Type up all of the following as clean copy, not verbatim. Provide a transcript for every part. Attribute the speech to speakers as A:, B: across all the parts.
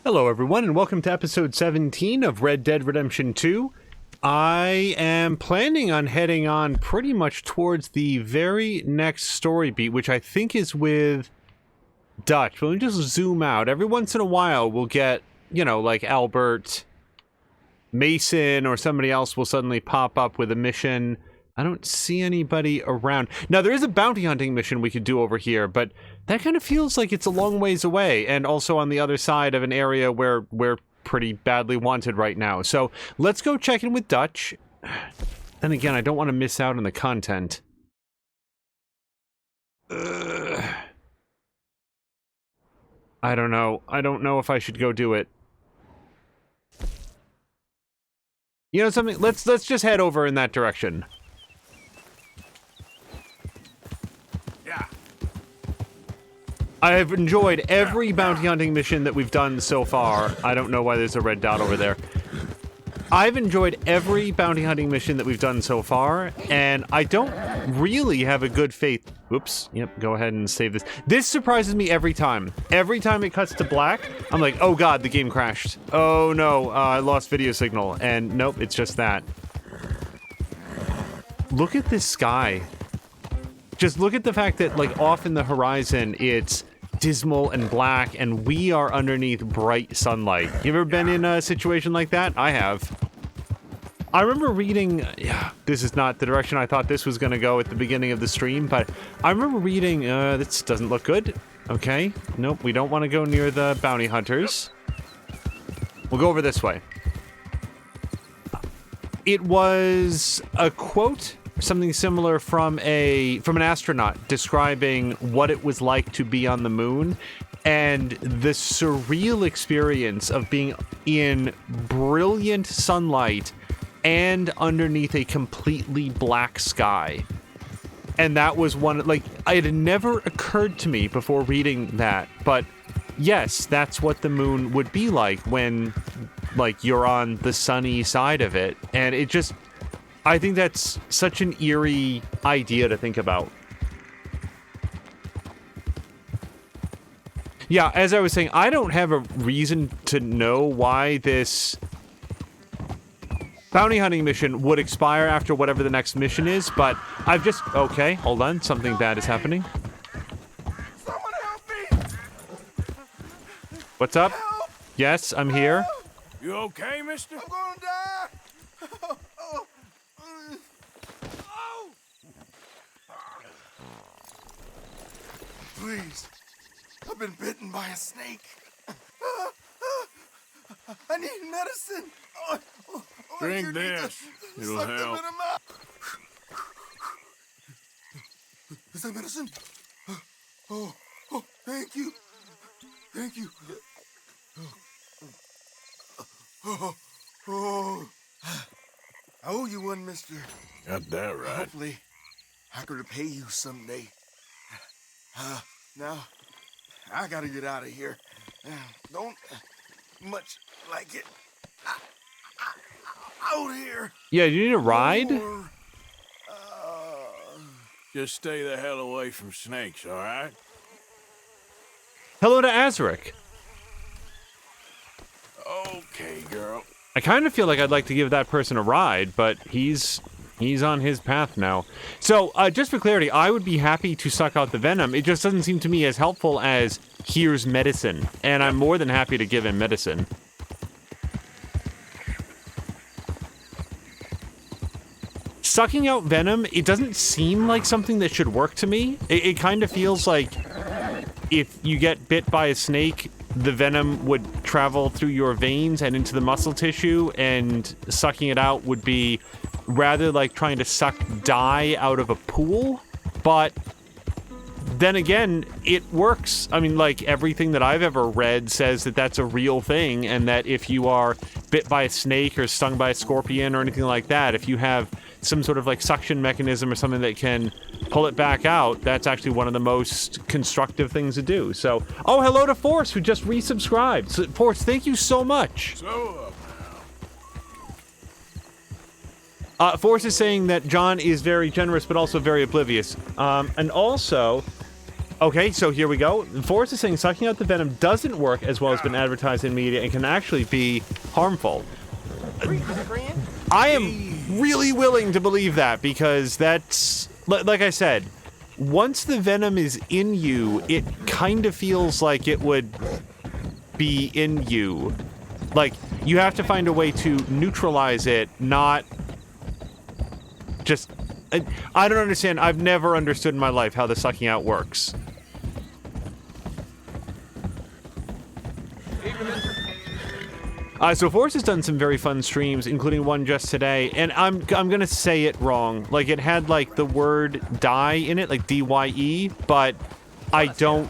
A: Hello everyone and welcome to episode 17 of Red Dead Redemption 2. I am planning on heading on pretty much towards the very next story beat, which I think is with Dutch. Let me just zoom out. Every once in a while we'll get, you know, like Albert, Mason, or somebody else will suddenly pop up with a mission. I don't see anybody around. Now, there is a bounty hunting mission we could do over here, but that kind of feels like it's a long ways away, and also on the other side of an area where we're pretty badly wanted right now. So, let's go check in with Dutch. Then again, I don't want to miss out on the content. I don't know. I don't know if I should go do it. You know something? Let's just head over in that direction. I have enjoyed every bounty hunting mission that we've done so far. I don't know why there's a red dot over there. I've enjoyed every bounty hunting mission that we've done so far, and I don't really have a good faith. Whoops. Yep, go ahead and save this. This surprises me every time. Every time it cuts to black, I'm like, oh god, the game crashed. Oh no, I lost video signal. And nope, it's just that. Look at this sky. Just look at the fact that, like, off in the horizon, it's dismal and black, and we are underneath bright sunlight. You ever been in a situation like that? I have. I remember reading, yeah, this is not the direction I thought this was going to go at the beginning of the stream, but I remember reading, this doesn't look good. Okay, nope, we don't want to go near the bounty hunters. We'll go over this way. It was a quote, something similar from an astronaut describing what it was like to be on the moon and the surreal experience of being in brilliant sunlight and underneath a completely black sky. And that was one, like, it had never occurred to me before reading that, but yes, that's what the moon would be like when, like, you're on the sunny side of it. And it just, I think that's such an eerie idea to think about. Yeah, as I was saying, I don't have a reason to know why this bounty hunting mission would expire after whatever the next mission is, but I've just... Okay, hold on. Something bad is happening.
B: Someone help me!
A: What's up?
B: Help!
A: Yes, I'm here.
B: Help!
C: You okay, mister?
B: I'm gonna die! Oh. Please, I've been bitten by a snake. I need medicine.
C: Drink this. It'll
B: Suck the
C: help.
B: venom out. Is that medicine? Oh, thank you. Thank you. Oh. I owe you one, mister.
C: Got that right.
B: Hopefully, I could repay you someday. Now, I gotta get out of here. Don't much like it. Out here.
A: Yeah, you need a ride?
B: Or,
C: Just stay the hell away from snakes, all right?
A: Hello to Azaric.
C: Okay, girl.
A: I kind of feel like I'd like to give that person a ride, but he's on his path now. So, just for clarity, I would be happy to suck out the venom. It just doesn't seem to me as helpful as here's medicine, and I'm more than happy to give him medicine. Sucking out venom, it doesn't seem like something that should work to me. It kind of feels like if you get bit by a snake, the venom would travel through your veins and into the muscle tissue, and sucking it out would be rather like trying to suck dye out of a pool. But then again, it works. I mean, like, everything that I've ever read says that that's a real thing, and that if you are bit by a snake or stung by a scorpion or anything like that, if you have some sort of, like, suction mechanism or something that can pull it back out, that's actually one of the most constructive things to do. So, oh, hello to Force, who just resubscribed. So, Force, thank you so much.
C: So,
A: Force is saying that John is very generous, but also very oblivious. And also, Okay, so here we go. Forrest is saying sucking out the venom doesn't work as well as been advertised in media and can actually be harmful. I am really willing to believe that because that's, like I said, once the venom is in you, it kind of feels like it would be in you. Like, you have to find a way to neutralize it, not just... I don't understand. I've never understood in my life how the sucking out works. So Forrest has done some very fun streams, including one just today, and I'm gonna say it wrong. Like, it had, like, the word dye in it, like D-Y-E, but I don't...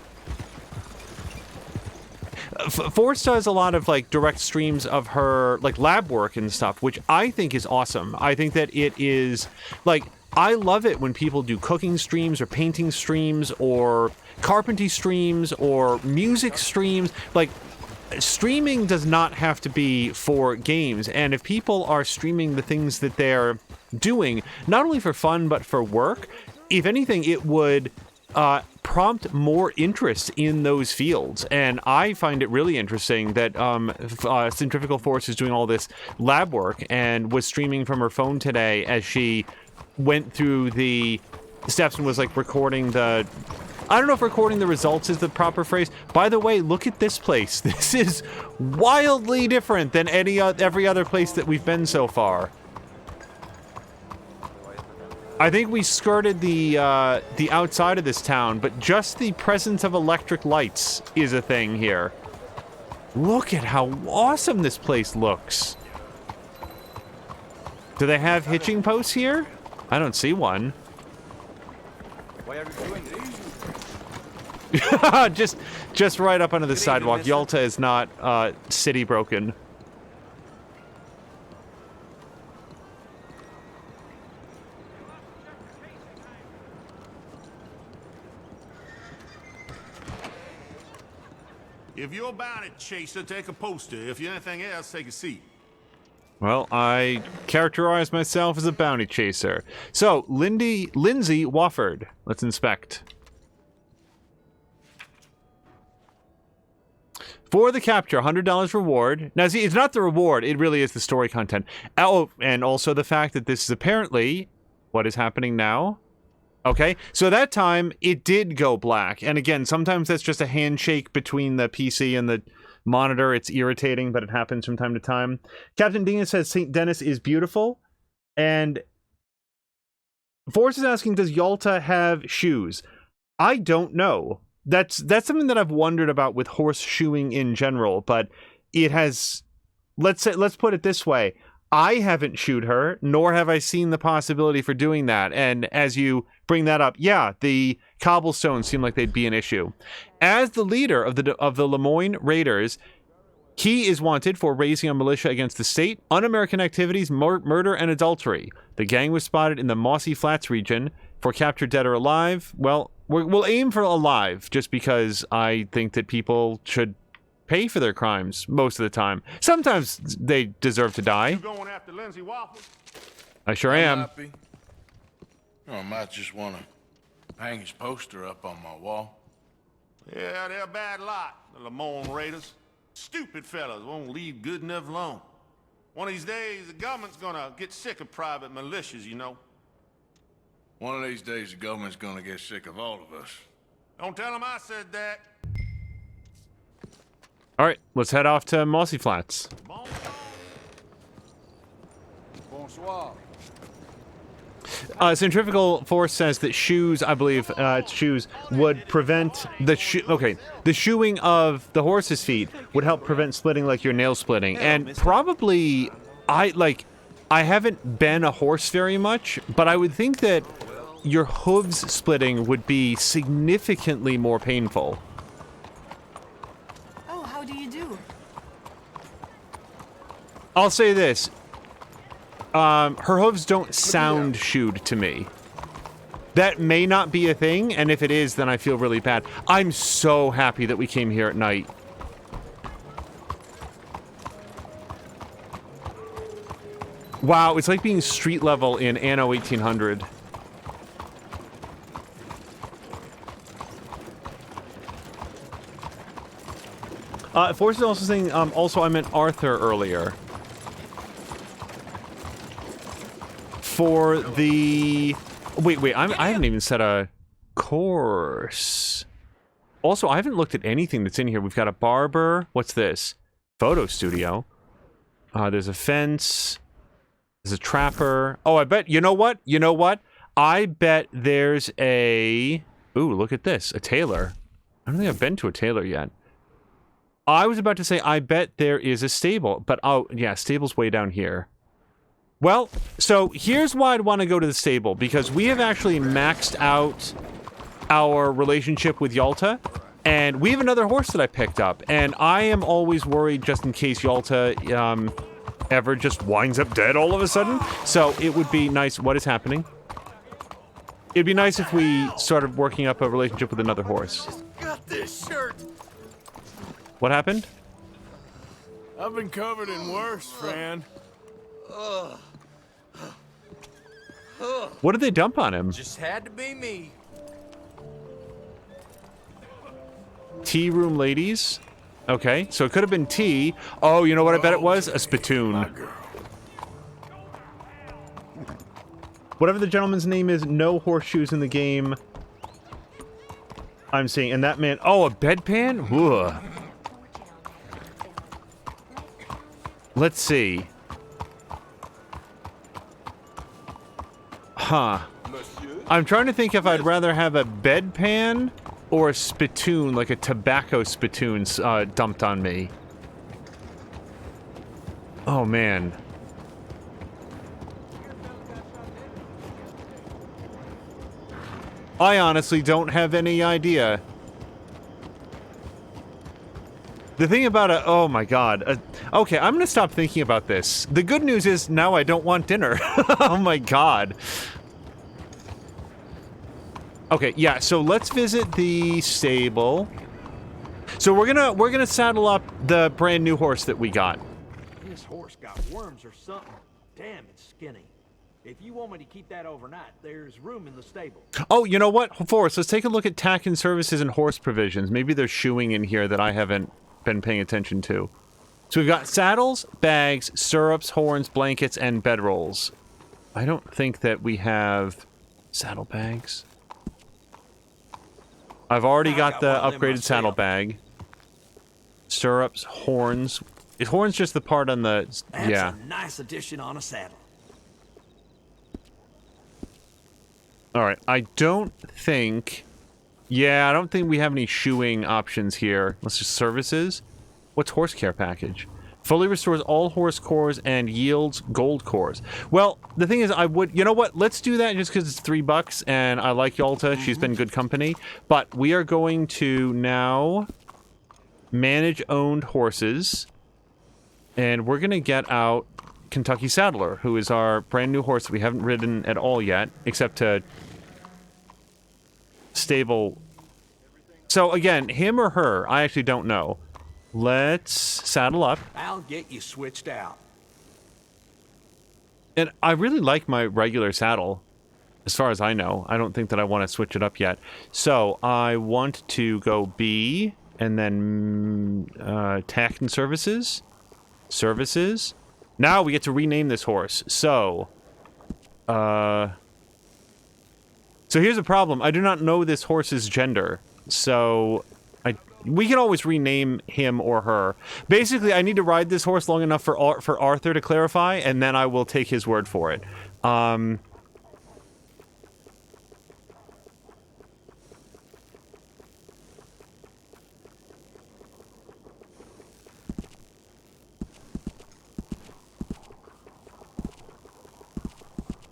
A: Forrest does a lot of, like, direct streams of her, like, lab work and stuff, which I think is awesome. I think that it is, like, I love it when people do cooking streams or painting streams or carpentry streams or music streams. Like, streaming does not have to be for games, and if people are streaming the things that they're doing, not only for fun but for work, if anything, it would prompt more interest in those fields. And I find it really interesting that Centrifugal Force is doing all this lab work and was streaming from her phone today as she went through the steps and was like recording the... I don't know if recording the results is the proper phrase. By the way, look at this place. This is wildly different than every other place that we've been so far. I think we skirted the outside of this town, but just the presence of electric lights is a thing here. Look at how awesome this place looks. Do they have hitching posts here? I don't see one.
D: Why are you doing this?
A: just right up onto the sidewalk. Yalta is not city broken.
E: If you're a bounty chaser, take a poster. If you're anything else, take a seat.
A: Well, I characterize myself as a bounty chaser. So, Lindsay Wofford. Let's inspect. For the capture, $100 reward. Now, see, it's not the reward. It really is the story content. Oh, and also the fact that this is apparently what is happening now. Okay, so that time, it did go black. And again, sometimes that's just a handshake between the PC and the monitor. It's irritating, but it happens from time to time. Captain Dingus says St. Denis is beautiful. And Forrest is asking, does Yalta have shoes? I don't know. That's something that I've wondered about with horseshoeing in general, but it has... Let's put it this way. I haven't shoed her, nor have I seen the possibility for doing that. And as you bring that up, yeah, the cobblestones seem like they'd be an issue. As the leader of the Lemoyne Raiders, he is wanted for raising a militia against the state, un-American activities, murder, and adultery. The gang was spotted in the Mossy Flats region. For captured dead or alive, well, we'll aim for alive, just because I think that people should pay for their crimes most of the time. Sometimes they deserve to die.
E: You going after Lindsay Waffle?
A: I sure am.
C: Happy. I might just want to hang his poster up on my wall.
E: Yeah, they're a bad lot, the Lemoyne Raiders. Stupid fellas won't leave good enough alone. One of these days, the government's gonna get sick of private militias, you know.
C: One of these days, the government's gonna get sick of all of us.
E: Don't tell them I said that.
A: All right, let's head off to Mossy Flats.
D: Bonsoir.
A: Centrifugal Force says that shoes, I believe, shoes would prevent the shoeing of the horse's feet would help prevent splitting like your nail splitting. And probably, I haven't been a horse very much, but I would think that your hooves splitting would be significantly more painful.
F: Oh, how do you do?
A: I'll say this. Her hooves don't sound shoed to me. That may not be a thing, and if it is, then I feel really bad. I'm so happy that we came here at night. Wow, it's like being street level in Anno 1800. Forrest is also saying, also I meant Arthur earlier. For the... Wait, I haven't even set a course. Also, I haven't looked at anything that's in here. We've got a barber. What's this? Photo studio. There's a fence. There's a trapper. Oh, I bet... You know what? You know what? I bet there's a... Ooh, look at this. A tailor. I don't think I've been to a tailor yet. I was about to say, I bet there is a stable. But, oh, yeah, stable's way down here. Well, so here's why I'd want to go to the stable. Because we have actually maxed out our relationship with Yalta. And we have another horse that I picked up. And I am always worried just in case Yalta ever just winds up dead all of a sudden. So it would be nice. What is happening? It'd be nice if we started working up a relationship with another horse.
B: Got this shirt.
A: What happened?
F: I've been covered in worse, Fran.
A: What did they dump on him?
F: Just had to be me.
A: Tea room ladies? Okay, so it could have been tea. Oh, you know what I bet it was? A spittoon. Whatever the gentleman's name is, no horseshoes in the game. I'm seeing, and that man... Oh, a bedpan? Ugh. Let's see. Huh. I'm trying to think if I'd rather have a bedpan or a spittoon, like a tobacco spittoon, dumped on me. Oh, man. I honestly don't have any idea. The thing about it, oh my god. Okay, I'm gonna stop thinking about this. The good news is now I don't want dinner. Oh my god. Okay, yeah, so let's visit the stable. So we're gonna saddle up the brand new horse that we got.
G: This horse got worms or something. Damn, it's skinny. If you want me to keep that overnight, there's room in the stable.
A: Oh, you know what? Forrest, let's take a look at tack and services and horse provisions. Maybe there's shoeing in here that I haven't been paying attention to. So we've got saddles, bags, stirrups, horns, blankets, and bedrolls. I don't think that we have saddlebags. I've already got the upgraded saddlebag. Stirrups, horns. Is horns just the part on the...
G: That's
A: yeah.
G: a nice addition on a saddle.
A: Alright, I don't think... Yeah, I don't think we have any shoeing options here. Let's just services. What's horse care package? Fully restores all horse cores and yields gold cores. Well, the thing is, I would... You know what? Let's do that just because it's $3 and I like Yalta. She's been good company. But we are going to now manage owned horses. And we're going to get out Kentucky Saddler, who is our brand new horse that we haven't ridden at all yet, except to stable. So again, him or her, I actually don't know. Let's saddle up.
G: I'll get you switched out.
A: And I really like my regular saddle, as far as I know. I don't think that I want to switch it up yet. So I want to go B, and then tack and services. Services. Now we get to rename this horse. So here's the problem. I do not know this horse's gender. So we can always rename him or her. Basically, I need to ride this horse long enough for Arthur to clarify, and then I will take his word for it.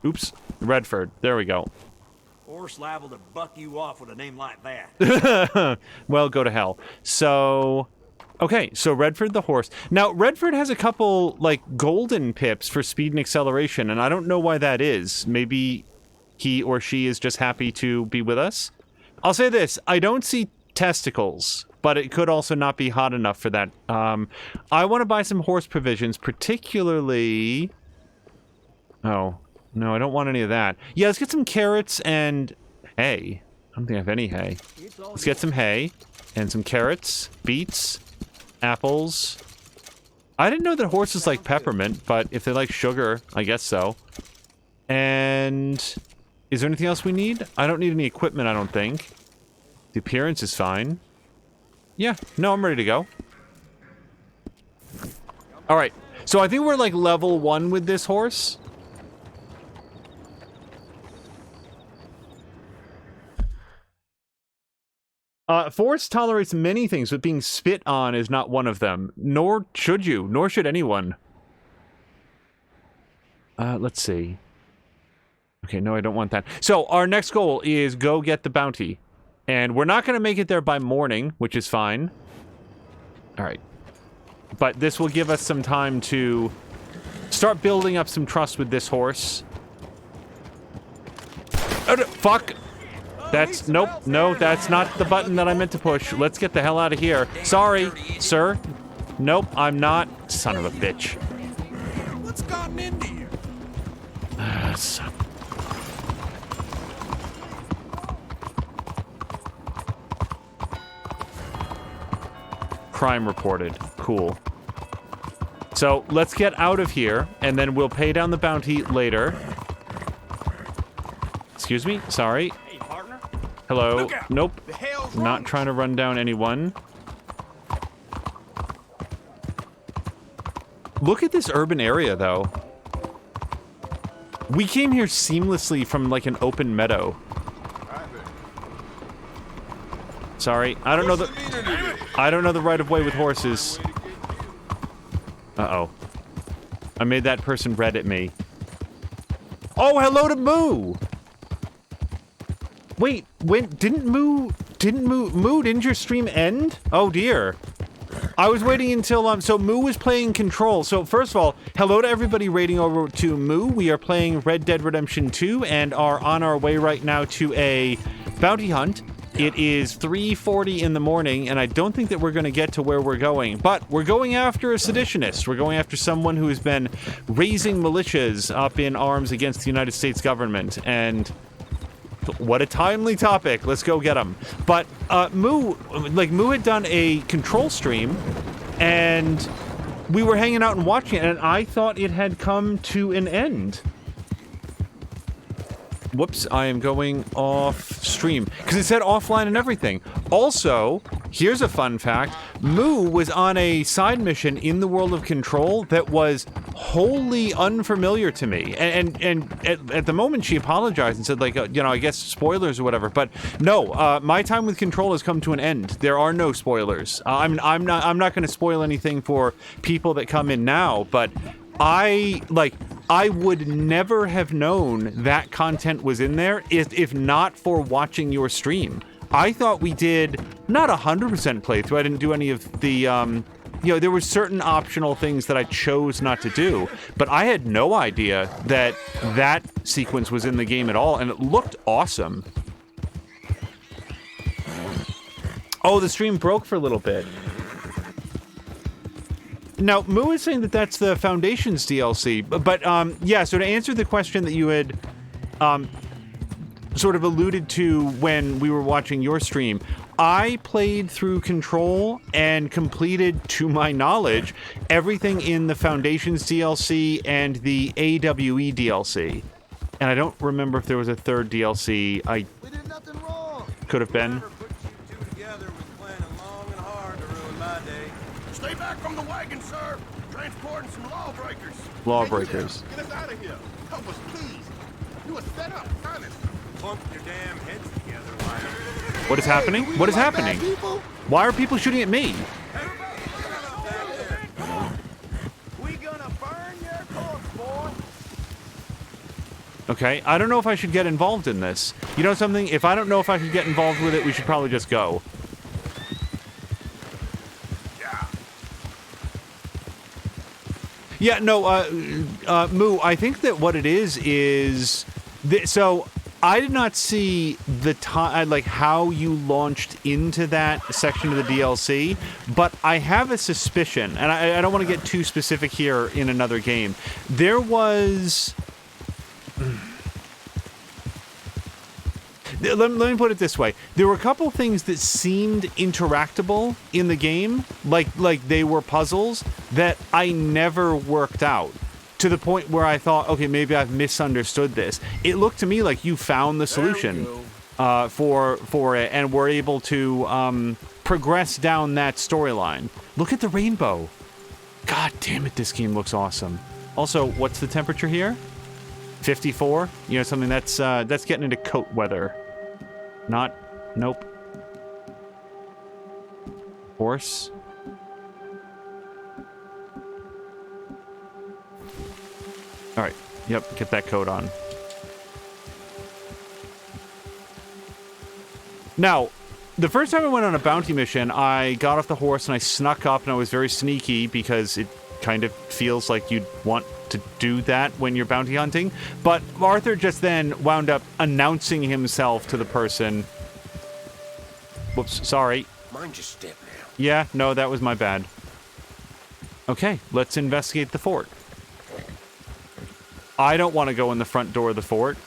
A: Oops. Redford. There we go.
G: Horse liable to buck you off with a name like that.
A: Well, go to hell. So, okay, so Redford the horse. Now, Redford has a couple, like, golden pips for speed and acceleration, and I don't know why that is. Maybe he or she is just happy to be with us? I'll say this, I don't see testicles, but it could also not be hot enough for that. I want to buy some horse provisions, particularly... Oh... No, I don't want any of that. Yeah, let's get some carrots and hay. I don't think I have any hay. Let's get some hay and some carrots, beets, Apples. I didn't know that horses like peppermint, but if they like sugar, I guess so. And is there anything else we need? I don't need any equipment, I don't think. The appearance is fine. Yeah, no, I'm ready to go. All right, so I think we're like level 1 with this horse. Forest tolerates many things, but being spit on is not one of them. Nor should you, nor should anyone. Let's see. Okay, no, I don't want that. So, our next goal is go get the bounty. And we're not going to make it there by morning, which is fine. Alright. But this will give us some time to start building up some trust with this horse. Oh, fuck! That's, nope, no, that's not the button that I meant to push. Let's get the hell out of here. Sorry, sir. Nope, I'm not. Son of a bitch.
F: What's gotten into you?
A: Crime reported. Cool. So, let's get out of here, and then we'll pay down the bounty later. Excuse me? Sorry.
G: Hey, partner.
A: Hello. Nope.
F: The hell's
A: Not trying to run down anyone. Look at this urban area, though. We came here seamlessly from, like, an open meadow. Sorry. I don't know the right of way with horses. Uh-oh. I made that person red at me. Oh, hello to Moo! Wait, didn't your stream end? Oh dear. I was waiting until, so Moo was playing Control. So first of all, hello to everybody raiding over to Moo. We are playing Red Dead Redemption 2 and are on our way right now to a bounty hunt. It is 3:40 in the morning, and I don't think that we're going to get to where we're going. But we're going after a seditionist. We're going after someone who has been raising militias up in arms against the United States government. And what a timely topic. Let's go get him. But Moo had done a Control stream, and we were hanging out and watching it, and I thought it had come to an end. Whoops, I am going off stream because it said offline and everything. Also, here's a fun fact. Moo was on a side mission in the world of Control that was wholly unfamiliar to me. And at the moment she apologized and said, like, I guess spoilers or whatever. But no, my time with Control has come to an end. There are no spoilers. I'm not going to spoil anything for people that come in now, but I would never have known that content was in there if not for watching your stream. I thought we did not 100% playthrough. I didn't do any of the, there were certain optional things that I chose not to do, but I had no idea that that sequence was in the game at all, and it looked awesome. Oh, the stream broke for a little bit. Now, Moo is saying that that's the Foundations DLC, but, yeah, so to answer the question that you had, sort of alluded to when we were watching your stream, I played through Control and completed, to my knowledge, everything in the Foundations DLC and the AWE DLC. And I don't remember if there was a third DLC.
B: We did nothing wrong.
A: Could have been.
B: Whoever put you two together was planning long and hard to ruin my day.
F: Stay back from the wagon, sir. Transporting some lawbreakers.
A: Lawbreakers.
F: Get us out of here. Help us, please. You are set up, honest.
B: Bump your damn heads together, Lionel.
A: What is happening? What is happening? Why are people shooting at me?
B: We gonna burn your corpse, boy.
A: Okay, I don't know if I should get involved in this. You know something? If I don't know if I should get involved with it, we should probably just go. Yeah, no, Moo, I think that what it is so I did not see the time, like how you launched into that section of the DLC, but I have a suspicion, and I don't want to get too specific here in another game. Let me put it this way. There were a couple things that seemed interactable in the game, like they were puzzles that I never worked out, to the point where I thought, okay, maybe I've misunderstood this. It looked to me like you found the solution for it and were able to progress down that storyline. Look at the rainbow. God damn it, this game looks awesome. Also, what's the temperature here? 54? You know, something that's getting into coat weather. Not, nope. Horse. All right, yep, get that coat on. Now, the first time I went on a bounty mission, I got off the horse and I snuck up, and I was very sneaky because it kind of feels like you'd want to do that when you're bounty hunting. But Arthur just then wound up announcing himself to the person. Whoops, sorry.
H: Mind your step now.
A: Yeah, no, that was my bad. Okay, let's investigate the fort. I don't want to go in the front door of the fort.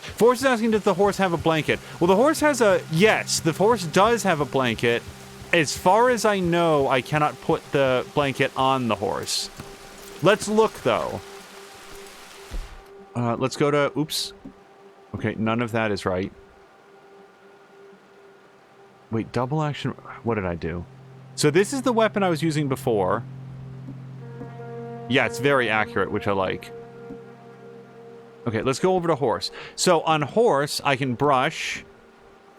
A: Forrest is asking, does the horse have a blanket? Well, the horse has a... Yes, the horse does have a blanket. As far as I know, I cannot put the blanket on the horse. Let's look, though. Let's go to... Oops. Okay, none of that is right. Wait, double action... What did I do? So this is the weapon I was using before. Yeah, it's very accurate, which I like. Okay, let's go over to horse. So on horse, I can brush.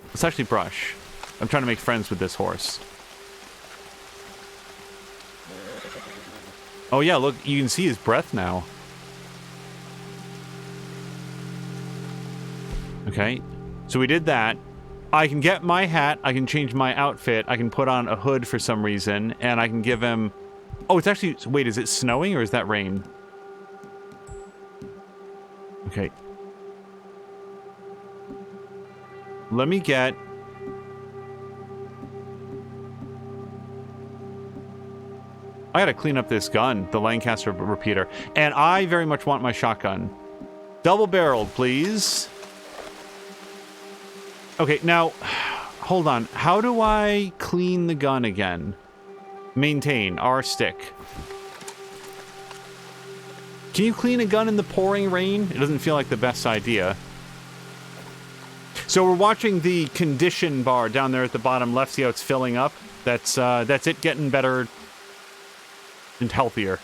A: Let's actually brush. I'm trying to make friends with this horse. Oh yeah, look, you can see his breath now. Okay, so we did that. I can get my hat, I can change my outfit, I can put on a hood for some reason, and I can give him... Oh, it's actually... Wait, is it snowing or is that rain? Okay. Let me get... I gotta clean up this gun, the Lancaster repeater. And I very much want my shotgun. Double-barreled, please. Okay, now... Hold on. How do I clean the gun again? Maintain. R stick. Can you clean a gun in the pouring rain? It doesn't feel like the best idea. So we're watching the condition bar down there at the bottom left. See how it's filling up? That's it getting better and healthier.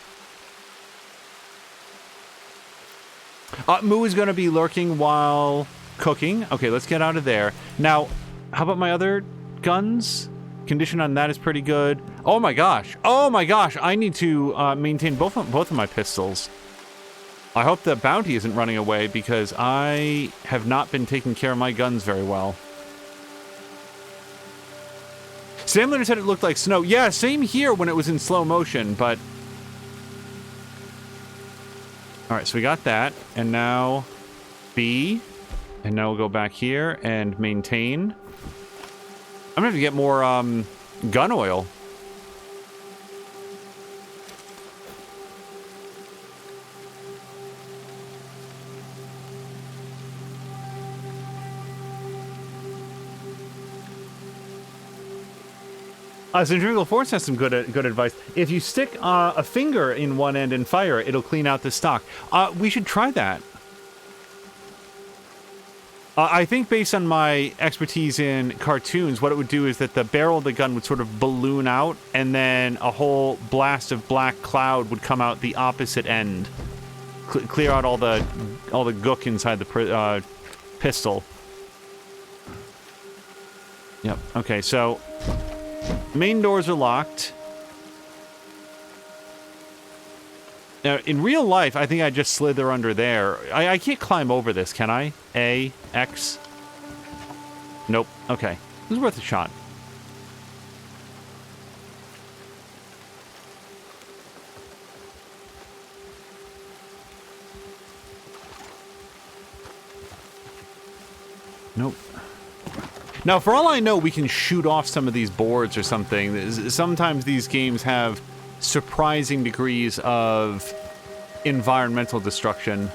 A: Moo is going to be lurking while cooking. Okay, let's get out of there. Now, how about my other guns? Condition on that is pretty good. Oh my gosh. Oh my gosh. I need to maintain both of my pistols. I hope the bounty isn't running away because I have not been taking care of my guns very well. Sam Leonard said it looked like snow. Yeah, same here when it was in slow motion, but... Alright, so we got that. And now B. And now we'll go back here and maintain. I'm gonna have to get more gun oil. Centrifugal Force has some good advice. If you stick a finger in one end and fire, it'll clean out the stock. We should try that. I think based on my expertise in cartoons, what it would do is that the barrel of the gun would sort of balloon out, and then a whole blast of black cloud would come out the opposite end. Clear out all the gook inside the pistol. Yep, okay, so... Main doors are locked. Now, in real life, I think I just slither under there. I can't climb over this, can I? A, X. Nope. Okay. This is worth a shot. Nope. Now, for all I know, we can shoot off some of these boards or something. Sometimes these games have surprising degrees of environmental destruction.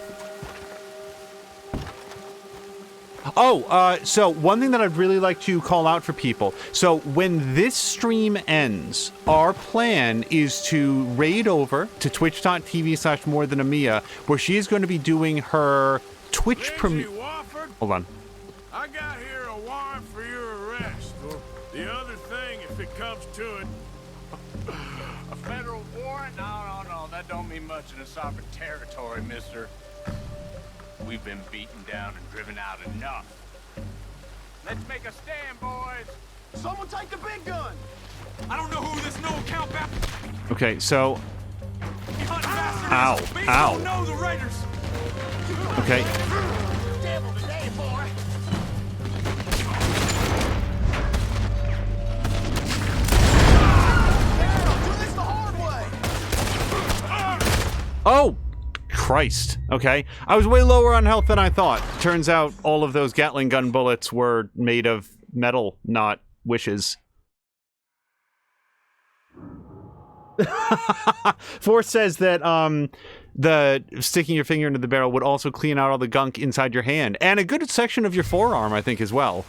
A: Oh, so one thing that I'd really like to call out for people. So when this stream ends, our plan is to raid over to twitch.tv/morethanamia, where she is going to be doing her Twitch premiere.
F: Wofford,
A: Hold on.
F: I got here a warrant for your arrest. The other thing, if it comes to it,
H: A federal warrant? No. That don't mean much in a sovereign territory, mister. We've been beaten down and driven out enough. Let's make a stand, boys.
B: Someone take the big gun!
H: I don't know who this no-account
A: Okay, so.
H: bastard
A: Ow.
H: is. We
A: Ow.
H: don't know the Raiders.
A: Okay.
B: Devil today, boy! Daryl, do this the hard way!
A: Oh! Christ. Okay. I was way lower on health than I thought. Turns out all of those Gatling gun bullets were made of metal, not wishes. Force says that the sticking your finger into the barrel would also clean out all the gunk inside your hand, and a good section of your forearm, I think, as well.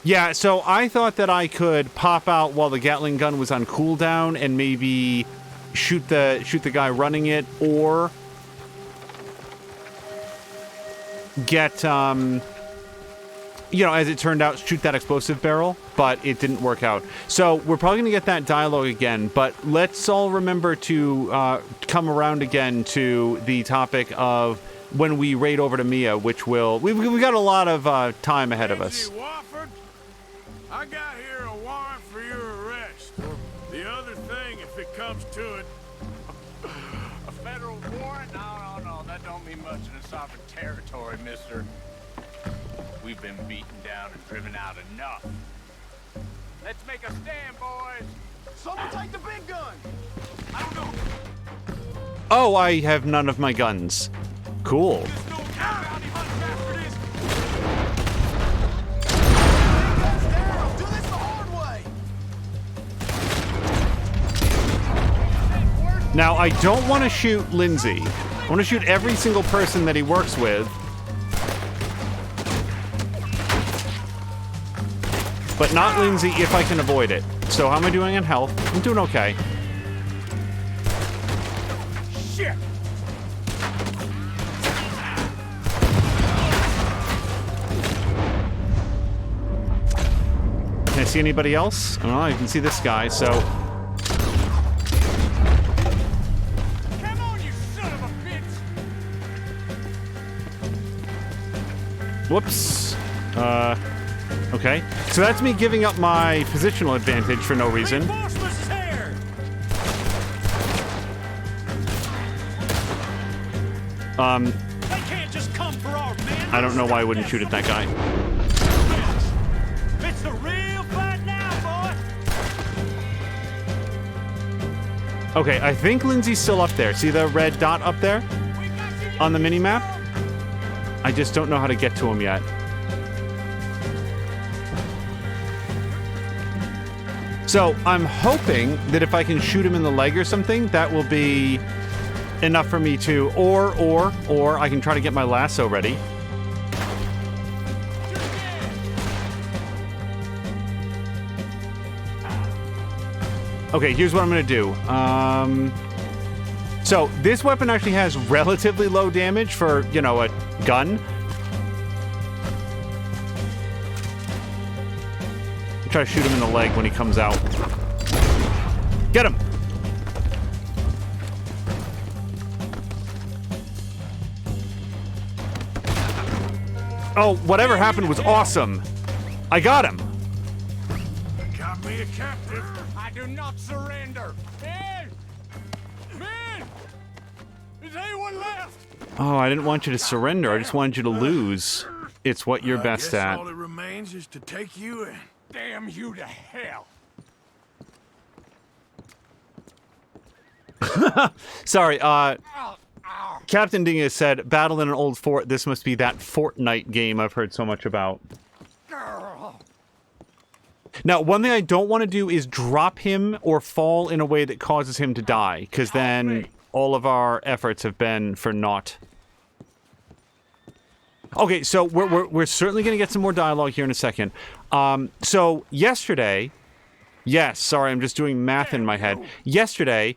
A: Yeah, so I thought that I could pop out while the Gatling gun was on cooldown and maybe shoot the guy running it, or get you know, as it turned out, shoot that explosive barrel, but it didn't work out. So we're probably going to get that dialogue again, but let's all remember to come around again to the topic of when we raid over to Mia, which will... We've got a lot of time ahead of us.
F: Wofford, I got here a warrant for your arrest. The other thing, if it comes to it,
H: A federal warrant? No. That don't mean much in a sovereign territory, mister. We've been beaten down and driven out enough. Let's make a stand, boys.
B: Someone take the big gun!
H: I don't know
A: Oh, I have none of my guns. Cool.
H: who this no-account bounty hunter bastard is.
B: Daryl, do this the hard way!
A: Now, I don't want to shoot Lindsay. I want to shoot every single person that he works with. But not Lindsay if I can avoid it. So how am I doing on health? I'm doing okay.
H: Shit!
A: Can I see anybody else? I don't know, I can see this guy, so...
H: Come on, you son of a bitch!
A: Whoops. Okay. So that's me giving up my positional advantage for no reason.
H: Reinforcements is here! They can't just come for our men.
A: I don't know why I wouldn't shoot at that guy.
H: It's the real fight now, boy.
A: Okay, I think Lindsay's still up there. See the red dot up there
H: We got you.
A: on the mini-map? I just don't know how to get to him yet. So I'm hoping that if I can shoot him in the leg or something, that will be enough for me to, or I can try to get my lasso ready. Okay, here's what I'm gonna do. So this weapon actually has relatively low damage for, you know, a gun. Try to shoot him in the leg when he comes out. Get him! Oh, whatever happened was awesome. I got him.
F: got me a captive.
H: I do not surrender. Men! Men! Is anyone left?
A: Oh, I didn't want you to surrender. I just wanted you to lose. It's what you're
F: I
A: best
F: guess
A: at.
F: all that remains is to take you in.
H: Damn you to hell.
A: Sorry, Captain Dingus said, battle in an old fort. This must be that Fortnite game I've heard so much about. Now, one thing I don't want to do is drop him or fall in a way that causes him to die, because then all of our efforts have been for naught. Okay, so we're certainly going to get some more dialogue here in a second. So yesterday, yes, sorry, I'm just doing math in my head. Yesterday,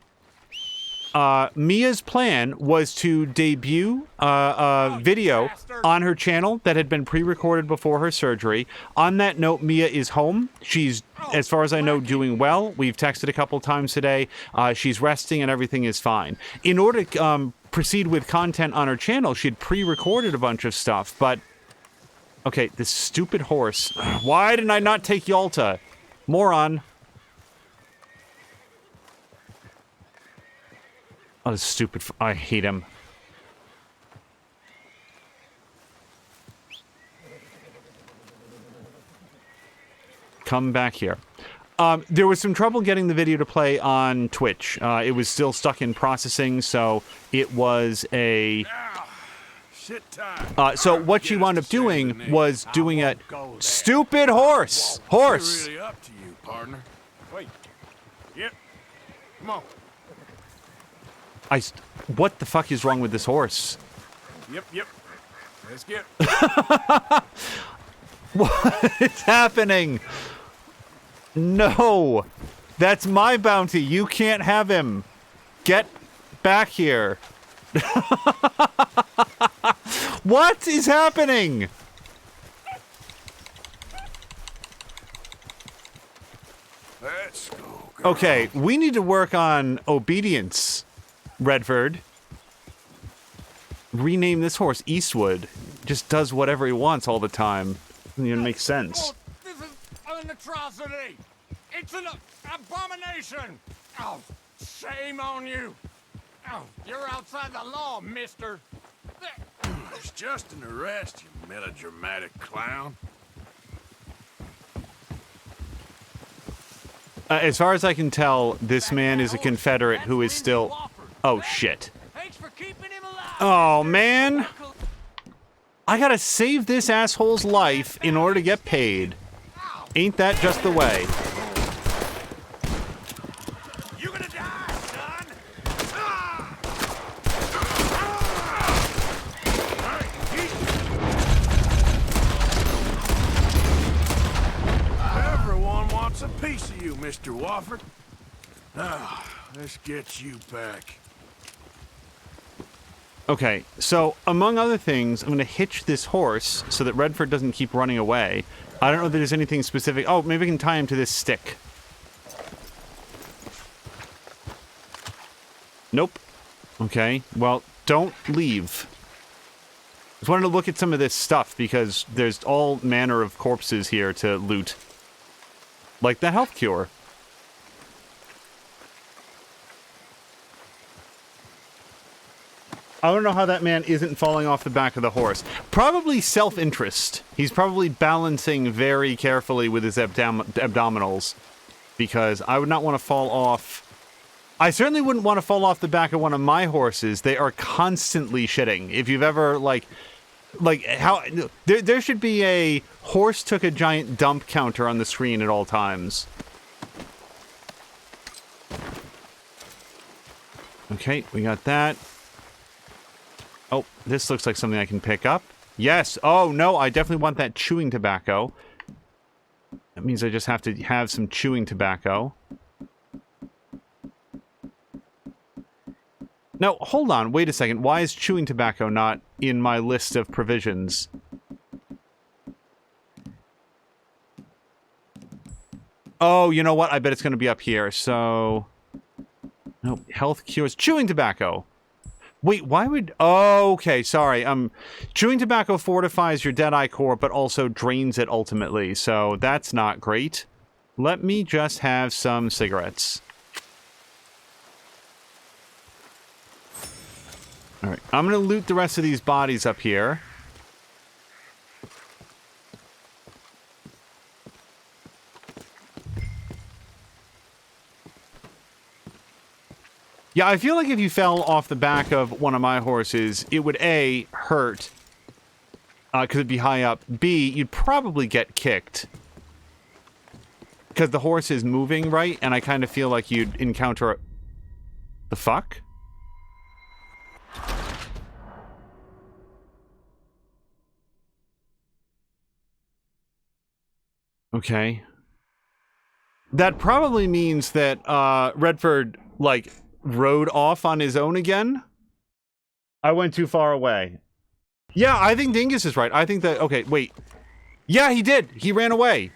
A: Mia's plan was to debut a video on her channel that had been pre-recorded before her surgery. On that note, Mia is home. She's, as far as I know, doing well. We've texted a couple times today. She's resting and everything is fine. In order to proceed with content on her channel, she had pre-recorded a bunch of stuff, but... Okay, this stupid horse. Why didn't I not take Yalta? Moron. Oh, this stupid... I hate him. Come back here. There was some trouble getting the video to play on Twitch. It was still stuck in processing, so it was a... so what she wound up doing was doing a... Stupid horse! Horse!
F: Really up to you, partner. Wait. Yep. Come on.
A: What the fuck is wrong with this horse?
F: Yep. Let's get...
A: What is happening? No! That's my bounty. You can't have him. Get back here. What is happening?
F: Let's go, girl.
A: Okay, we need to work on obedience, Redford. Rename this horse Eastwood. Just does whatever he wants all the time. Doesn't even make sense.
H: This is an atrocity! It's an abomination! Oh, shame on you! Oh, you're outside the law, mister!
F: It's just an arrest, you melodramatic clown.
A: As far as I can tell, this man is a Confederate who is still... Oh, shit.
H: Thanks for keeping him alive!
A: Oh, man! I gotta save this asshole's life in order to get paid. Ain't that just the way?
F: You're gonna die, son! Everyone wants a piece of you, Mr. Wofford. Now, let's get you back.
A: Okay, so among other things, I'm going to hitch this horse so that Redford doesn't keep running away. I don't know if there's anything specific. Oh, maybe I can tie him to this stick. Nope. Okay, well, don't leave. Just wanted to look at some of this stuff because there's all manner of corpses here to loot. Like the health cure. I don't know how that man isn't falling off the back of the horse. Probably self-interest. He's probably balancing very carefully with his abdominals. Because I would not want to fall off... I certainly wouldn't want to fall off the back of one of my horses. They are constantly shitting. If you've ever, like how... There should be a horse took a giant dump counter on the screen at all times. Okay, we got that. Oh, this looks like something I can pick up. Yes! Oh, no, I definitely want that chewing tobacco. That means I just have to have some chewing tobacco. No, hold on, wait a second. Why is chewing tobacco not in my list of provisions? Oh, you know what? I bet it's going to be up here, so... No, health cures. Chewing tobacco! Wait, why would... Oh, okay, sorry. Chewing tobacco fortifies your Deadeye core, but also drains it ultimately, so that's not great. Let me just have some cigarettes. Alright, I'm gonna loot the rest of these bodies up here. Yeah, I feel like if you fell off the back of one of my horses, it would A, hurt, because it'd be high up. B, you'd probably get kicked. Because the horse is moving, right? And I kind of feel like you'd encounter a... The fuck? Okay. That probably means that Redford, like, rode off on his own again. I went too far away. Yeah, I think Dingus is right. I think that... Okay, wait. Yeah, he did. He ran away.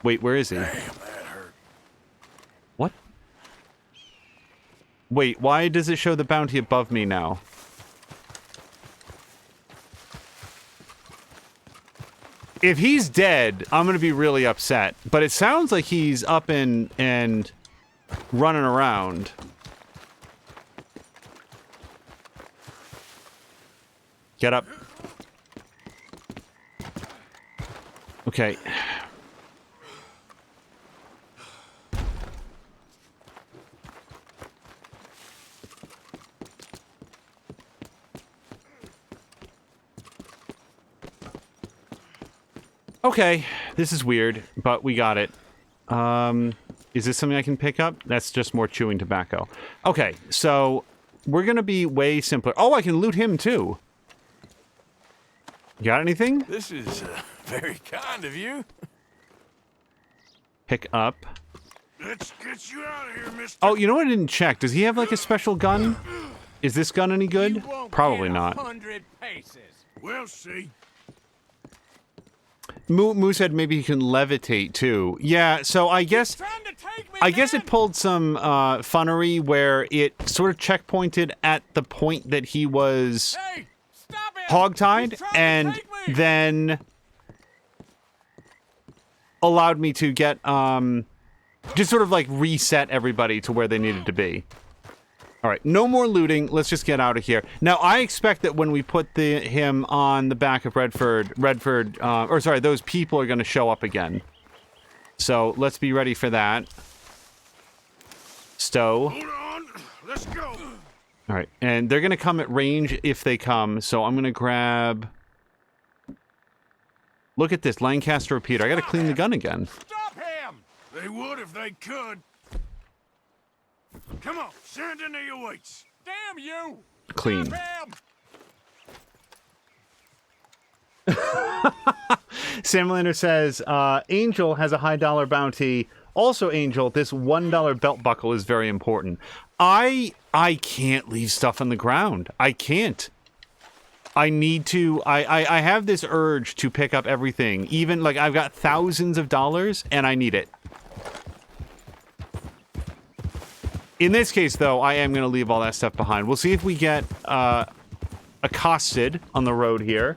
A: Wait, where is he?
F: Damn, that hurt.
A: What? Wait, why does it show the bounty above me now? If he's dead, I'm gonna be really upset. But it sounds like he's up and running around. Get up. Okay. Okay, this is weird, but we got it. Is this something I can pick up? That's just more chewing tobacco. Okay, so we're gonna be way simpler. Oh, I can loot him too. Got anything?
F: This is very kind of you.
A: Pick up.
F: Let's get you out of here, mister.
A: Oh, you know what I didn't check? Does he have like a special gun? Is this gun any good? Probably not.
H: 100 paces.
F: We'll see.
A: Moosehead, maybe he can levitate too. Yeah, so I guess it pulled some funnery where it sort of checkpointed at the point that he was hogtied and then allowed me to get just sort of like reset everybody to where they needed to be. All right, no more looting. Let's just get out of here. Now, I expect that when we put him on the back of those people are going to show up again. So let's be ready for that. Stow.
F: Hold on. Let's go.
A: All right, and they're going to come at range if they come. So I'm going to grab. Look at this Lancaster repeater. I got to clean the gun again.
F: Stop him. They would if they could. Come on, send in your weights.
H: Damn you!
A: Clean. Samlander says, Angel has a high dollar bounty. Also, Angel, this $1 belt buckle is very important. I can't leave stuff on the ground. I can't. I need to, I have this urge to pick up everything. Even, like, I've got thousands of dollars, and I need it. In this case, though, I am going to leave all that stuff behind. We'll see if we get accosted on the road here.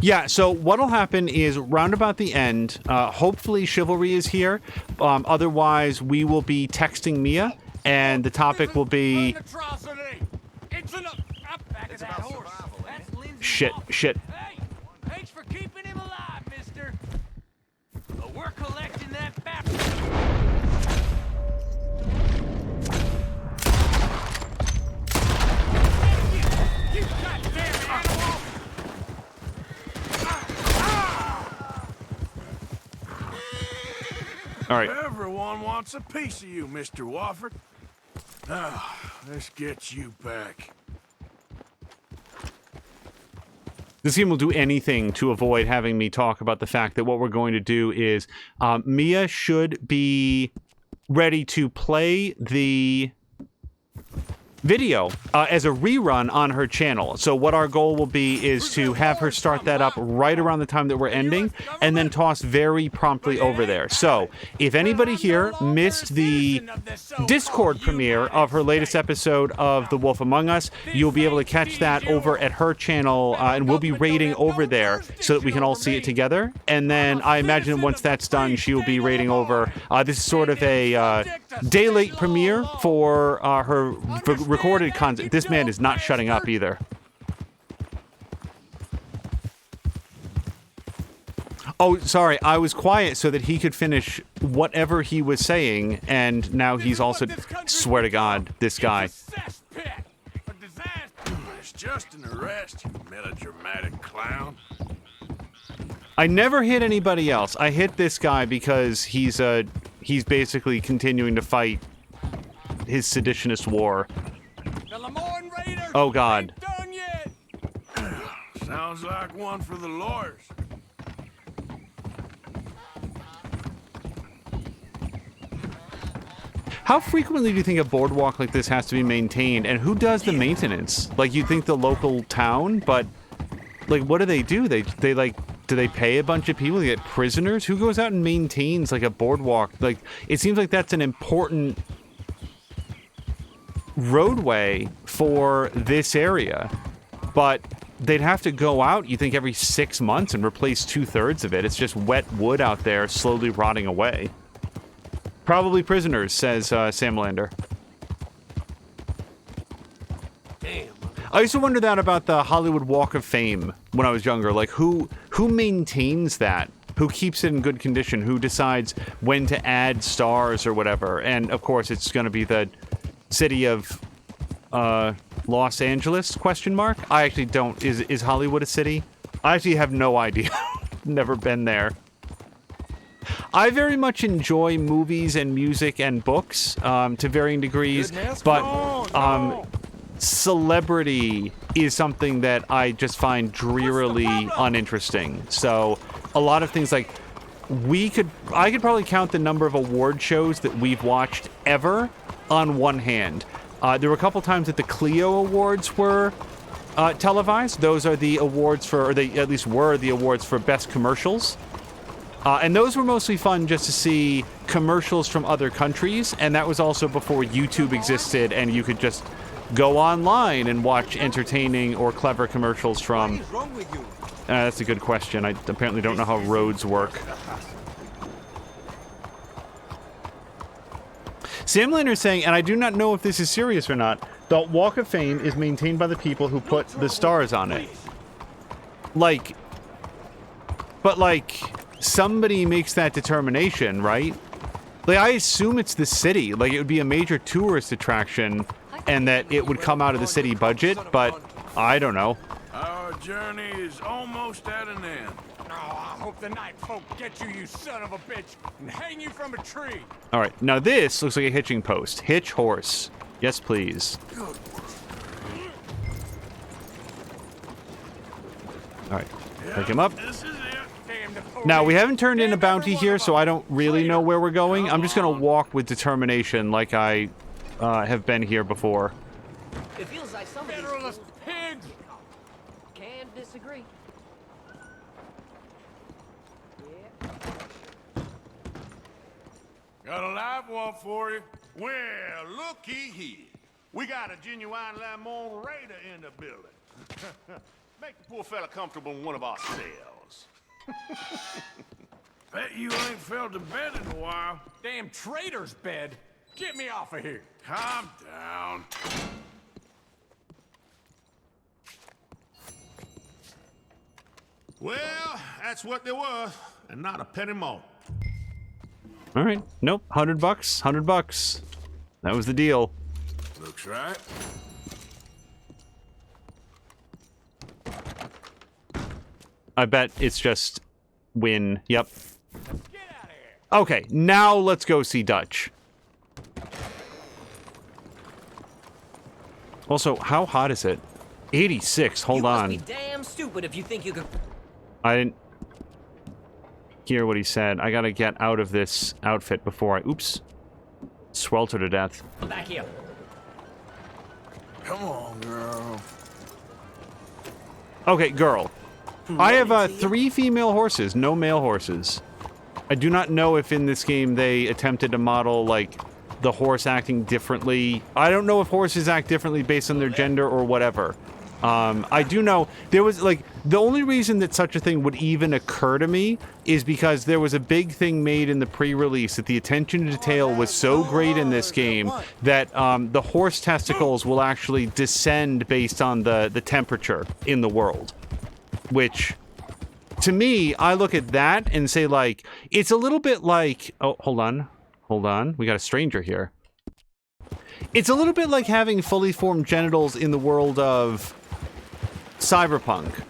A: Yeah, so what'll happen is round about the end, hopefully Chivalry is here. Otherwise, we will be texting Mia, and the topic will be... Shit.
H: Hey, thanks for keeping him alive, mister. We're collecting that back. You goddamn animal!
A: All right.
F: Everyone wants a piece of you, Mr. Wofford. Now, let's get you back.
A: This game will do anything to avoid having me talk about the fact that what we're going to do is Mia should be ready to play the video as a rerun on her channel. So what our goal will be is to have her start that up right around the time that we're ending and then toss very promptly over there. So if anybody here missed the Discord premiere of her latest episode of The Wolf Among Us, you'll be able to catch that over at her channel and we'll be raiding over there so that we can all see it together. And then I imagine once that's done, she will be raiding over. This is sort of a day late premiere for her recorded content. This man is not shutting up either. Oh, sorry. I was quiet so that he could finish whatever he was saying, and now he's also... Swear to God, this guy.
F: It's just an arrest, you melodramatic clown.
A: I never hit anybody else. I hit this guy because he's basically continuing to fight his seditionist war.
H: The Lemoyne Raiders
A: Oh, God.
H: ain't done yet.
F: Sounds like one for the lawyers.
A: How frequently do you think a boardwalk like this has to be maintained, and who does the maintenance? Like, you'd think the local town, but, like, what do? They like, do they pay a bunch of people to get prisoners? Who goes out and maintains, like, a boardwalk? Like, it seems like that's an important roadway for this area, but they'd have to go out, you think, every 6 months and replace 2/3 of it. It's just wet wood out there slowly rotting away. Probably prisoners, says Sam Lander.
G: Damn.
A: I used to wonder that about the Hollywood Walk of Fame when I was younger. Like, who maintains that? Who keeps it in good condition? Who decides when to add stars or whatever? And, of course, it's going to be the city of Los Angeles, question mark? I actually don't. Is Hollywood a city? I actually have no idea. Never been there. I very much enjoy movies and music and books to varying degrees, but celebrity is something that I just find drearily uninteresting. So a lot of things like I could probably count the number of award shows that we've watched ever on one hand. There were a couple times that the Clio Awards were televised. Those are the awards for, or they at least were the awards for best commercials. And those were mostly fun just to see commercials from other countries, and that was also before YouTube existed and you could just go online and watch entertaining or clever commercials from...
G: What is wrong with you?
A: That's a good question. I apparently don't know how roads work. Sam Lander is saying, and I do not know if this is serious or not, the Walk of Fame is maintained by the people who put the stars on it. Like... But, like... Somebody makes that determination, right? Like, I assume it's the city. Like, it would be a major tourist attraction and that it would come out of the city budget, but I don't know.
F: Our journey is almost at an end.
H: Oh, I hope the night folk get you, you son of a bitch, and hang you from a tree.
A: All right, now this looks like a hitching post. Hitch horse. Yes, please. All right, pick him up.
F: This is it.
A: Now, we haven't turned in a bounty here, so I don't really know where we're going. I'm just going to walk with determination like I have been here before.
I: It feels like some
H: Federalist pigs!
I: Can't disagree. Yeah.
F: Got a live one for you.
E: Well, looky here. We got a genuine Lamont Raider in the building. Make the poor fella comfortable in one of our cells.
F: Bet you ain't felt a bed in a while.
H: Damn traitor's bed! Get me off of here!
F: Calm down.
E: Well, that's what there was, and not a penny more.
A: All right. Nope. $100. $100. That was the deal.
F: Looks right.
A: I bet it's just win. Yep.
H: Get out of here!
A: Okay, now let's go see Dutch. Also, how hot is it? 86. Hold on.
I: You must be damn stupid if you think you could.
A: I didn't hear what he said. I gotta get out of this outfit before I... Oops. Swelter to death.
I: Back here.
F: Come on, girl.
A: Okay, girl. I have 3 female horses, no male horses. I do not know if in this game they attempted to model, like, the horse acting differently. I don't know if horses act differently based on their gender or whatever. I do know there was, like, the only reason that such a thing would even occur to me is because there was a big thing made in the pre-release that the attention to detail was so great in this game that the horse testicles will actually descend based on the temperature in the world. Which, to me, I look at that and say, like, it's a little bit like... Oh, hold on. Hold on. We got a stranger here. It's a little bit like having fully formed genitals in the world of Cyberpunk.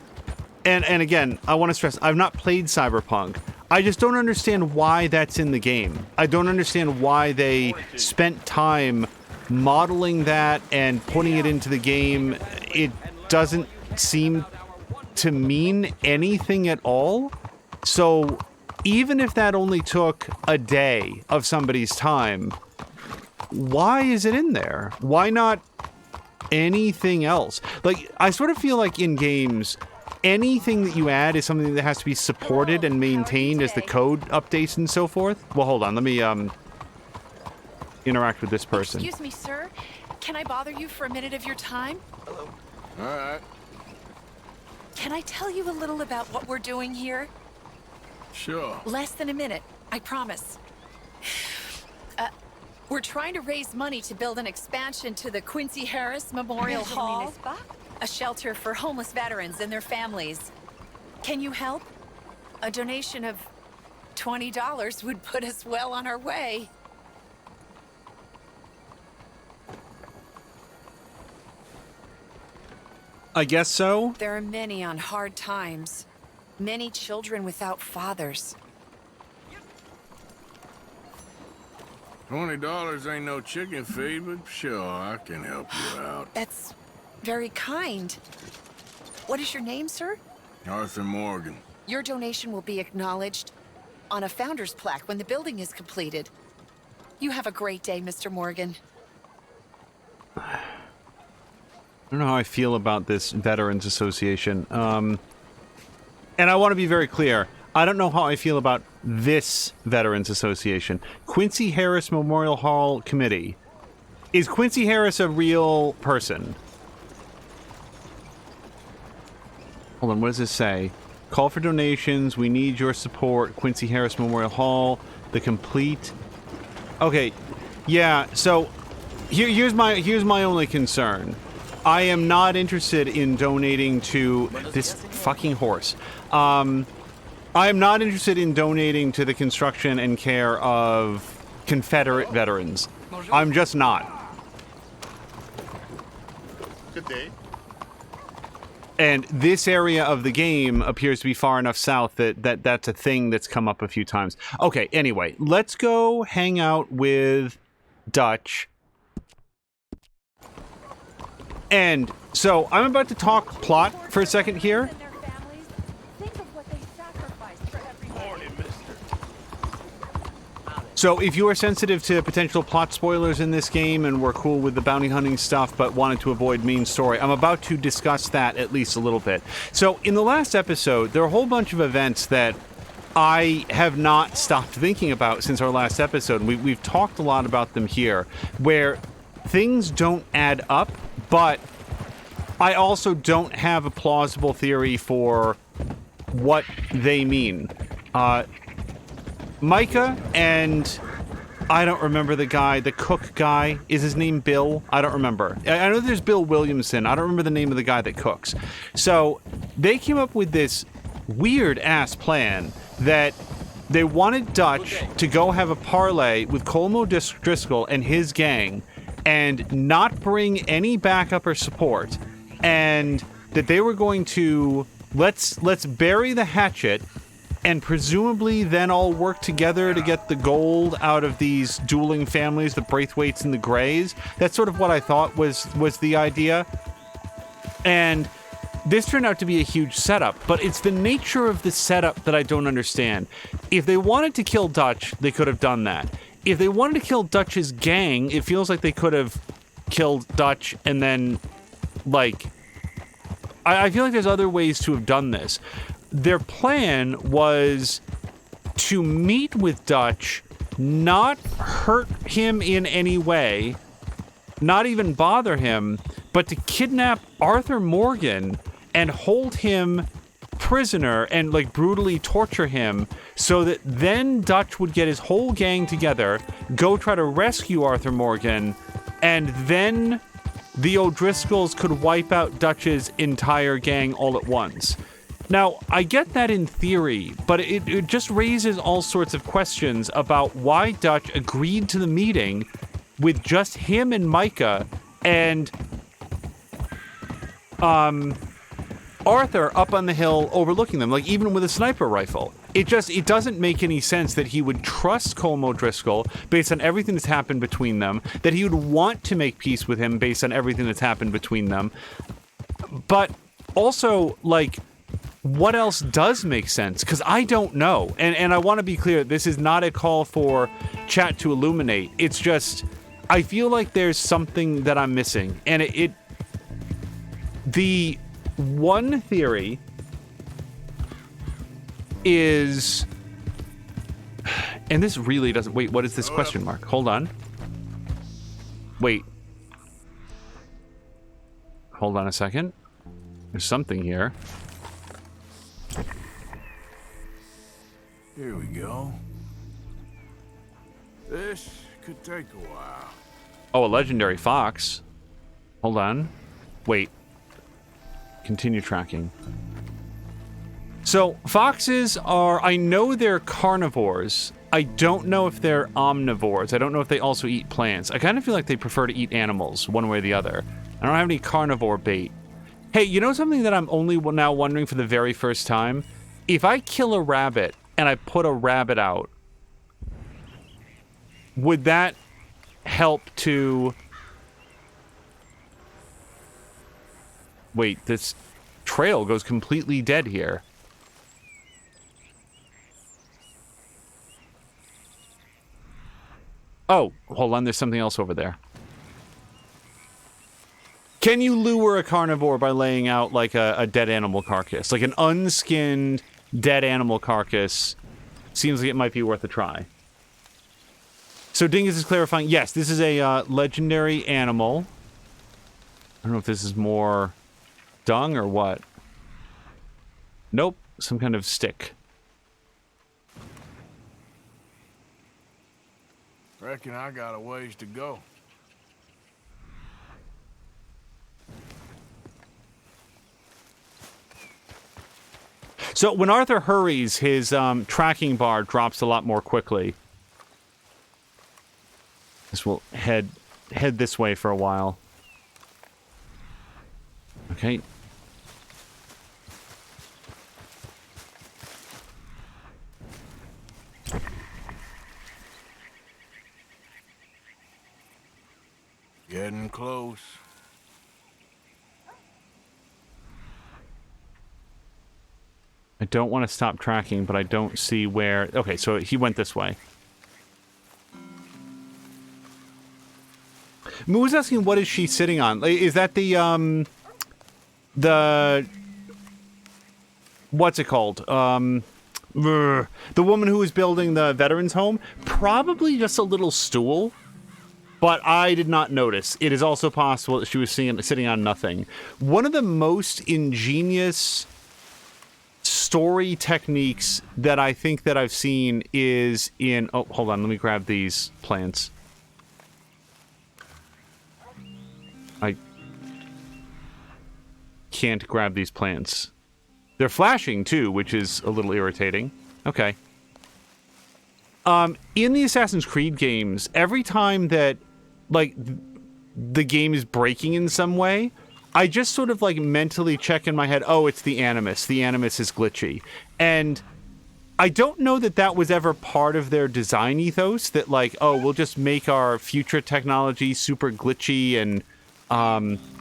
A: And again, I want to stress, I've not played Cyberpunk. I just don't understand why that's in the game. I don't understand why they spent time modeling that and putting it into the game. It doesn't seem to mean anything at all. So even if that only took a day of somebody's time, why is it in there? Why not anything else? Like, I sort of feel like in games, anything that you add is something that has to be supported and maintained as the code updates and so forth. Well, hold on. Let me interact with this person.
J: Excuse me, sir. Can I bother you for a minute of your time?
C: All right.
J: Can I tell you a little about what we're doing here?
C: Sure.
J: Less than a minute, I promise. We're trying to raise money to build an expansion to the Quincy Harris Memorial Hall, a shelter for homeless veterans and their families. Can you help? A donation of $20 would put us well on our way.
A: I guess so.
J: There are many on hard times. Many children without fathers.
F: $20 ain't no chicken feed, but sure, I can help you out.
J: That's very kind. What is your name, sir?
F: Arthur Morgan.
J: Your donation will be acknowledged on a founder's plaque when the building is completed. You have a great day, Mr. Morgan.
A: I don't know how I feel about this Veterans Association. And I want to be very clear. I don't know how I feel about this Veterans Association. Quincy Harris Memorial Hall Committee. Is Quincy Harris a real person? Hold on, what does this say? Call for donations. We need your support. Quincy Harris Memorial Hall. The complete... Okay, yeah, so here's my only concern. I am not interested in donating to this fucking horse. I am not interested in donating to the construction and care of Confederate veterans. I'm just not.
E: Good day.
A: And this area of the game appears to be far enough south that that's a thing that's come up a few times. Okay, anyway, let's go hang out with Dutch. And so I'm about to talk plot for a second here. So if you are sensitive to potential plot spoilers in this game and were cool with the bounty hunting stuff but wanted to avoid main story, I'm about to discuss that at least a little bit. So in the last episode, there are a whole bunch of events that I have not stopped thinking about since our last episode. We've talked a lot about them here, where things don't add up, but I also don't have a plausible theory for what they mean. Micah and I don't remember the cook guy. Is his name Bill? I don't remember. I know there's Bill Williamson. I don't remember the name of the guy that cooks. So they came up with this weird ass plan that they wanted Dutch to go have a parlay with Colmo Driscoll and his gang and not bring any backup or support, and that they were going to let's bury the hatchet and presumably then all work together to get the gold out of these dueling families, the Braithwaites and the Greys. That's sort of what I thought was the idea. And this turned out to be a huge setup, but it's the nature of the setup that I don't understand. If they wanted to kill Dutch, they could have done that. If they wanted to kill Dutch's gang, it feels like they could have killed Dutch and then, like... I feel like there's other ways to have done this. Their plan was to meet with Dutch, not hurt him in any way, not even bother him, but to kidnap Arthur Morgan and hold him prisoner and like brutally torture him so that then Dutch would get his whole gang together, go try to rescue Arthur Morgan, and then the O'Driscolls could wipe out Dutch's entire gang all at once. Now, I get that in theory, but it just raises all sorts of questions about why Dutch agreed to the meeting with just him and Micah and Arthur up on the hill overlooking them, like even with a sniper rifle. It doesn't make any sense that he would trust Colmo Driscoll based on everything that's happened between them, that he would want to make peace with him based on everything that's happened between them. But also, like, what else does make sense? Because I don't know. And I want to be clear, this is not a call for chat to illuminate. It's just, I feel like there's something that I'm missing. And the one theory is, and this really doesn't, wait, what is this question mark? Hold on. Wait. Hold on a second. There's something here.
F: Here we go. This could take a while.
A: Oh, a legendary fox. Hold on. Wait. Continue tracking. So, foxes are... I know they're carnivores. I don't know if they're omnivores. I don't know if they also eat plants. I kind of feel like they prefer to eat animals, one way or the other. I don't have any carnivore bait. Hey, you know something that I'm only now wondering for the very first time? If I kill a rabbit and I put a rabbit out, would that help to... Wait, this trail goes completely dead here. Oh, hold on, there's something else over there. Can you lure a carnivore by laying out like a dead animal carcass? Like an unskinned dead animal carcass seems like it might be worth a try. So Dingus is clarifying, yes, this is a legendary animal. I don't know if this is more dung or what. Nope, some kind of stick.
F: Reckon I got a ways to go.
A: So when Arthur hurries, his tracking bar drops a lot more quickly. This will head this way for a while. Okay.
F: Getting close.
A: I don't want to stop tracking, but I don't see where... Okay, so he went this way. Moo was asking, what is she sitting on? Is that the... What's it called? The woman who was building the veterans home? Probably just a little stool. But I did not notice. It is also possible that she was sitting on nothing. One of the most ingenious story techniques that I think that I've seen is in... Oh, hold on. Let me grab these plants. I can't grab these plants. They're flashing, too, which is a little irritating. Okay. In the Assassin's Creed games, every time that, like, the game is breaking in some way, I just sort of, like, mentally check in my head, oh, it's the Animus. The Animus is glitchy. And I don't know that that was ever part of their design ethos, that, like, oh, we'll just make our future technology super glitchy and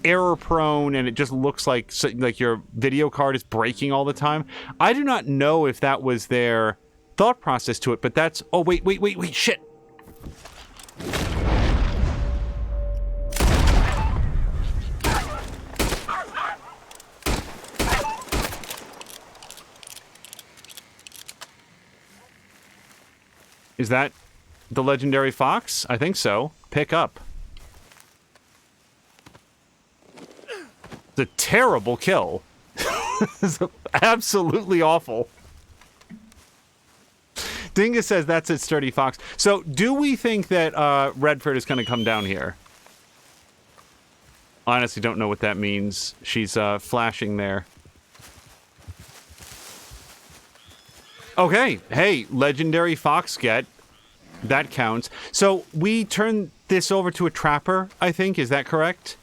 A: error-prone, and it just looks like your video card is breaking all the time. I do not know if that was their thought process to it, but that's... Oh, wait, shit! Is that the legendary fox? I think so. Pick up. It's a terrible kill. It's absolutely awful. Dingus says that's a sturdy fox. So, do we think that Redford is going to come down here? Honestly, don't know what that means. She's flashing there. Okay, hey, legendary fox get. That counts. So, we turn this over to a trapper, I think. Is that correct?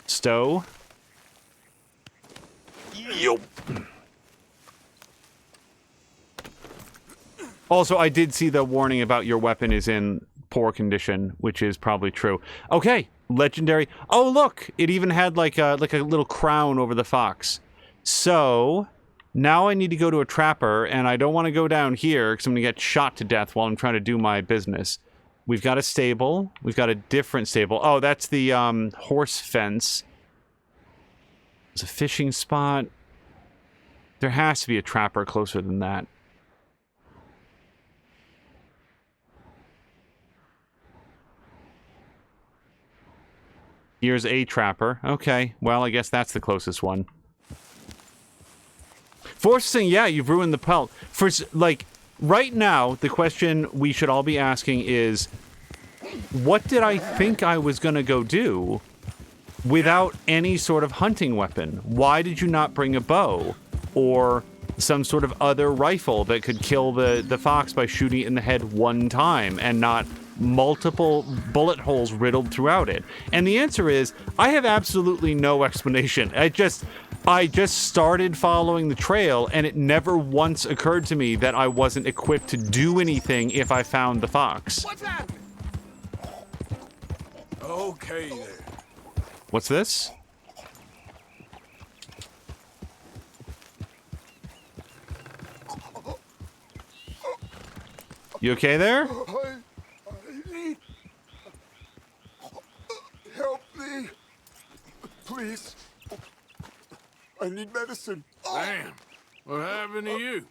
A: Stow. Yup. Also, I did see the warning about your weapon is in poor condition, which is probably true. Okay, Legendary. Oh, look! It even had like a little crown over the fox. So now I need to go to a trapper, and I don't want to go down here because I'm going to get shot to death while I'm trying to do my business. We've got a stable. We've got a different stable. Oh, that's the horse fence. There's a fishing spot. There has to be a trapper closer than that. Here's a trapper. Okay, well, I guess that's the closest one. Forrest's saying, yeah, you've ruined the pelt. Like, right now, the question we should all be asking is, what did I think I was going to go do without any sort of hunting weapon? Why did you not bring a bow? Or some sort of other rifle that could kill the fox by shooting it in the head one time and not multiple bullet holes riddled throughout it? And the answer is, I have absolutely no explanation. I just started following the trail, and it never once occurred to me that I wasn't equipped to do anything if I found the fox.
F: What's happening? Okay there.
A: What's this? You okay there?
B: I need help me. Please. I need medicine.
F: Damn. What happened to you?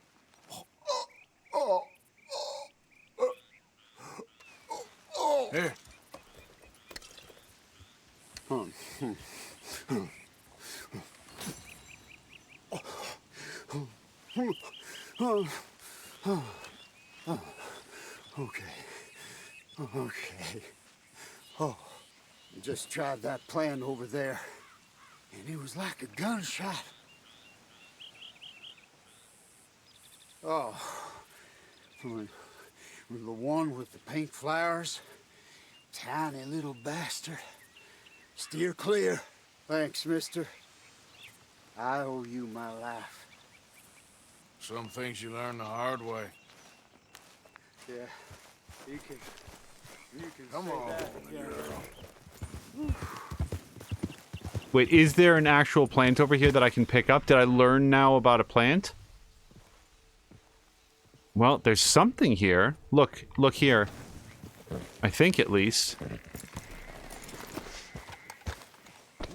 F: Here.
B: Okay. Oh, I just tried that plant over there, and it was like a gunshot. Oh, the one with the pink flowers, tiny little bastard. Steer clear. Thanks, mister. I owe you my life.
C: Some things you learn the hard way.
B: Yeah, you can
C: Come
B: say
C: on,
B: that,
C: girl.
A: Wait, is there an actual plant over here that I can pick up? Did I learn now about a plant? Well, there's something here. Look here. I think, at least.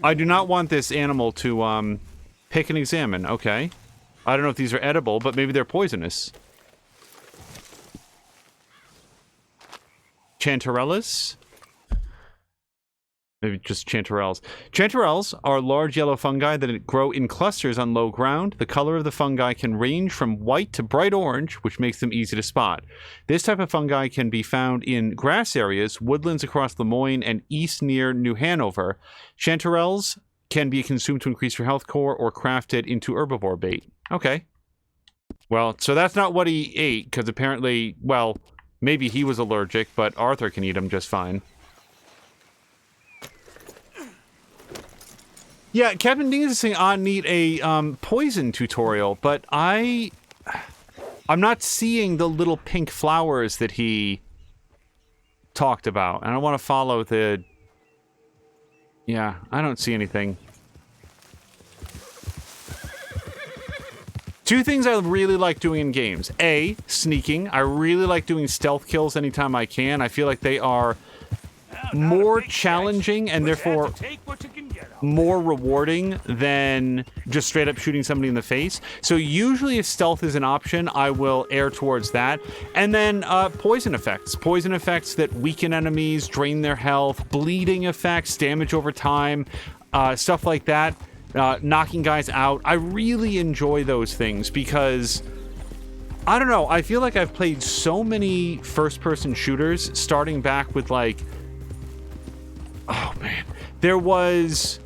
A: I do not want this animal to, pick and examine. Okay. I don't know if these are edible, but maybe they're poisonous. Chanterelles? Maybe just chanterelles. Chanterelles are large yellow fungi that grow in clusters on low ground. The color of the fungi can range from white to bright orange, which makes them easy to spot. This type of fungi can be found in grass areas, woodlands across Lemoyne, and east near New Hanover. Chanterelles can be consumed to increase your health core or crafted into herbivore bait. Okay. Well, so that's not what he ate, because apparently, well, maybe he was allergic, but Arthur can eat them just fine. Yeah, Captain Ding is saying I need a poison tutorial, but I'm not seeing the little pink flowers that he talked about. And I want to follow the... Yeah, I don't see anything. Two things I really like doing in games. A, sneaking. I really like doing stealth kills anytime I can. I feel like they are more challenging and therefore more rewarding than just straight up shooting somebody in the face. So usually if stealth is an option, I will err towards that. And then poison effects. Poison effects that weaken enemies, drain their health, bleeding effects, damage over time, stuff like that. Knocking guys out. I really enjoy those things because, I don't know, I feel like I've played so many first-person shooters, starting back with, like, oh man, there was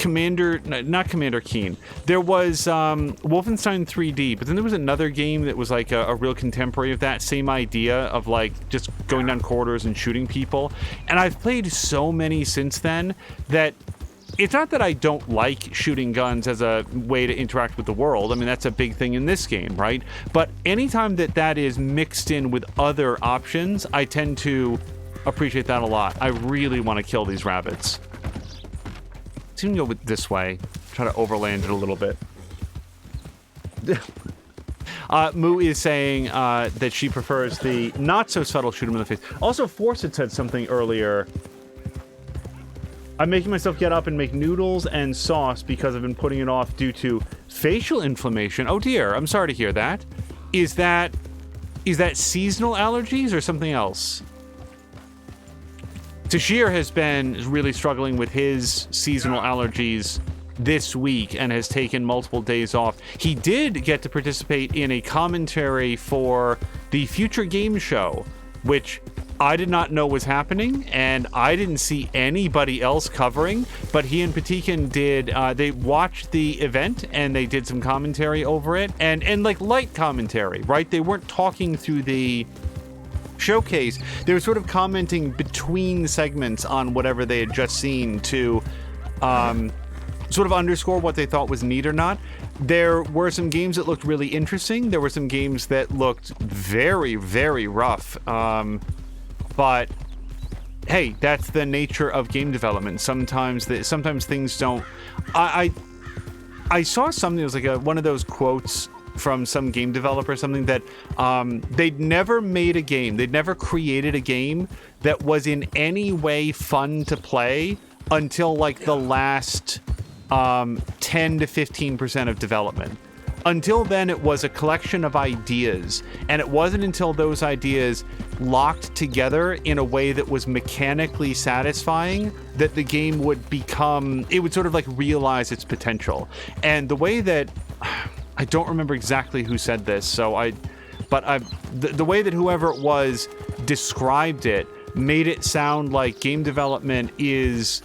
A: not Commander Keen. There was Wolfenstein 3D, but then there was another game that was like a real contemporary of that same idea of like just going down corridors and shooting people. And I've played so many since then that it's not that I don't like shooting guns as a way to interact with the world. I mean, that's a big thing in this game, right? But anytime that is mixed in with other options, I tend to appreciate that a lot. I really want to kill these rabbits. Let's even go with this way. Try to overland it a little bit. Moo is saying that she prefers the not-so-subtle shoot him in the face. Also, Force had said something earlier. I'm making myself get up and make noodles and sauce because I've been putting it off due to facial inflammation. Oh dear, I'm sorry to hear that. Is that seasonal allergies or something else? Tashir has been really struggling with his seasonal allergies this week and has taken multiple days off. He did get to participate in a commentary for the Future Game Show, which I did not know was happening, and I didn't see anybody else covering, but he and Patikin did, they watched the event, and they did some commentary over it, and like light commentary, right? They weren't talking through the showcase. They were sort of commenting between segments on whatever they had just seen to sort of underscore what they thought was neat or not. There were some games that looked really interesting. There were some games that looked very, very rough. But hey, that's the nature of game development. Sometimes things don't. I saw something that was like one of those quotes from some game developer, something that they'd never made a game, they'd never created a game that was in any way fun to play until like the last 10 to 15% of development. Until then, it was a collection of ideas, and it wasn't until those ideas locked together in a way that was mechanically satisfying that the game would become, it would sort of like realize its potential. And the way that, I don't remember exactly who said this, the way that whoever it was described it made it sound like game development is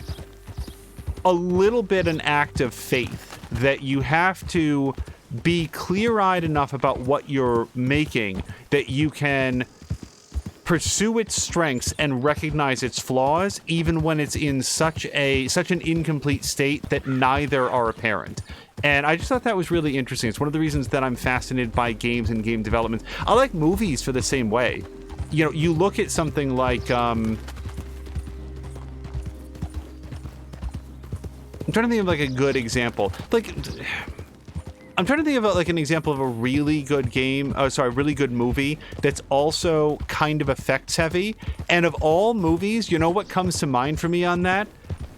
A: a little bit an act of faith, that you have to be clear-eyed enough about what you're making that you can pursue its strengths and recognize its flaws even when it's in such an incomplete state that neither are apparent. And I just thought that was really interesting. It's one of the reasons that I'm fascinated by games and game development. I like movies for the same way. You know, you look at something like I'm trying to think of like a good example. I'm trying to think of like an example of a really good really good movie that's also kind of effects heavy. And of all movies, you know what comes to mind for me on that?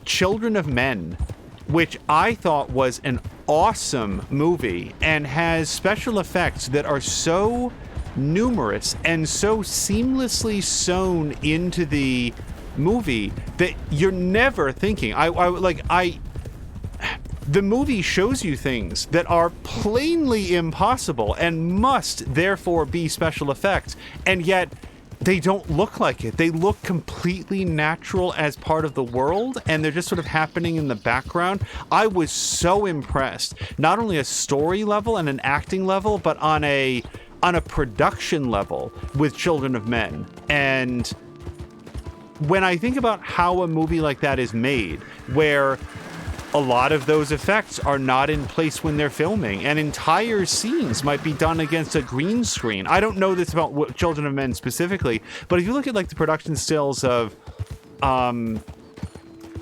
A: Children of Men, which I thought was an awesome movie and has special effects that are so numerous and so seamlessly sewn into the movie that you're never thinking. The movie shows you things that are plainly impossible and must therefore be special effects, and yet they don't look like it. They look completely natural as part of the world, and they're just sort of happening in the background. I was so impressed, not only a story level and an acting level, but on a production level with Children of Men. And when I think about how a movie like that is made, where a lot of those effects are not in place when they're filming, and entire scenes might be done against a green screen. I don't know this about Children of Men specifically, but if you look at like the production stills of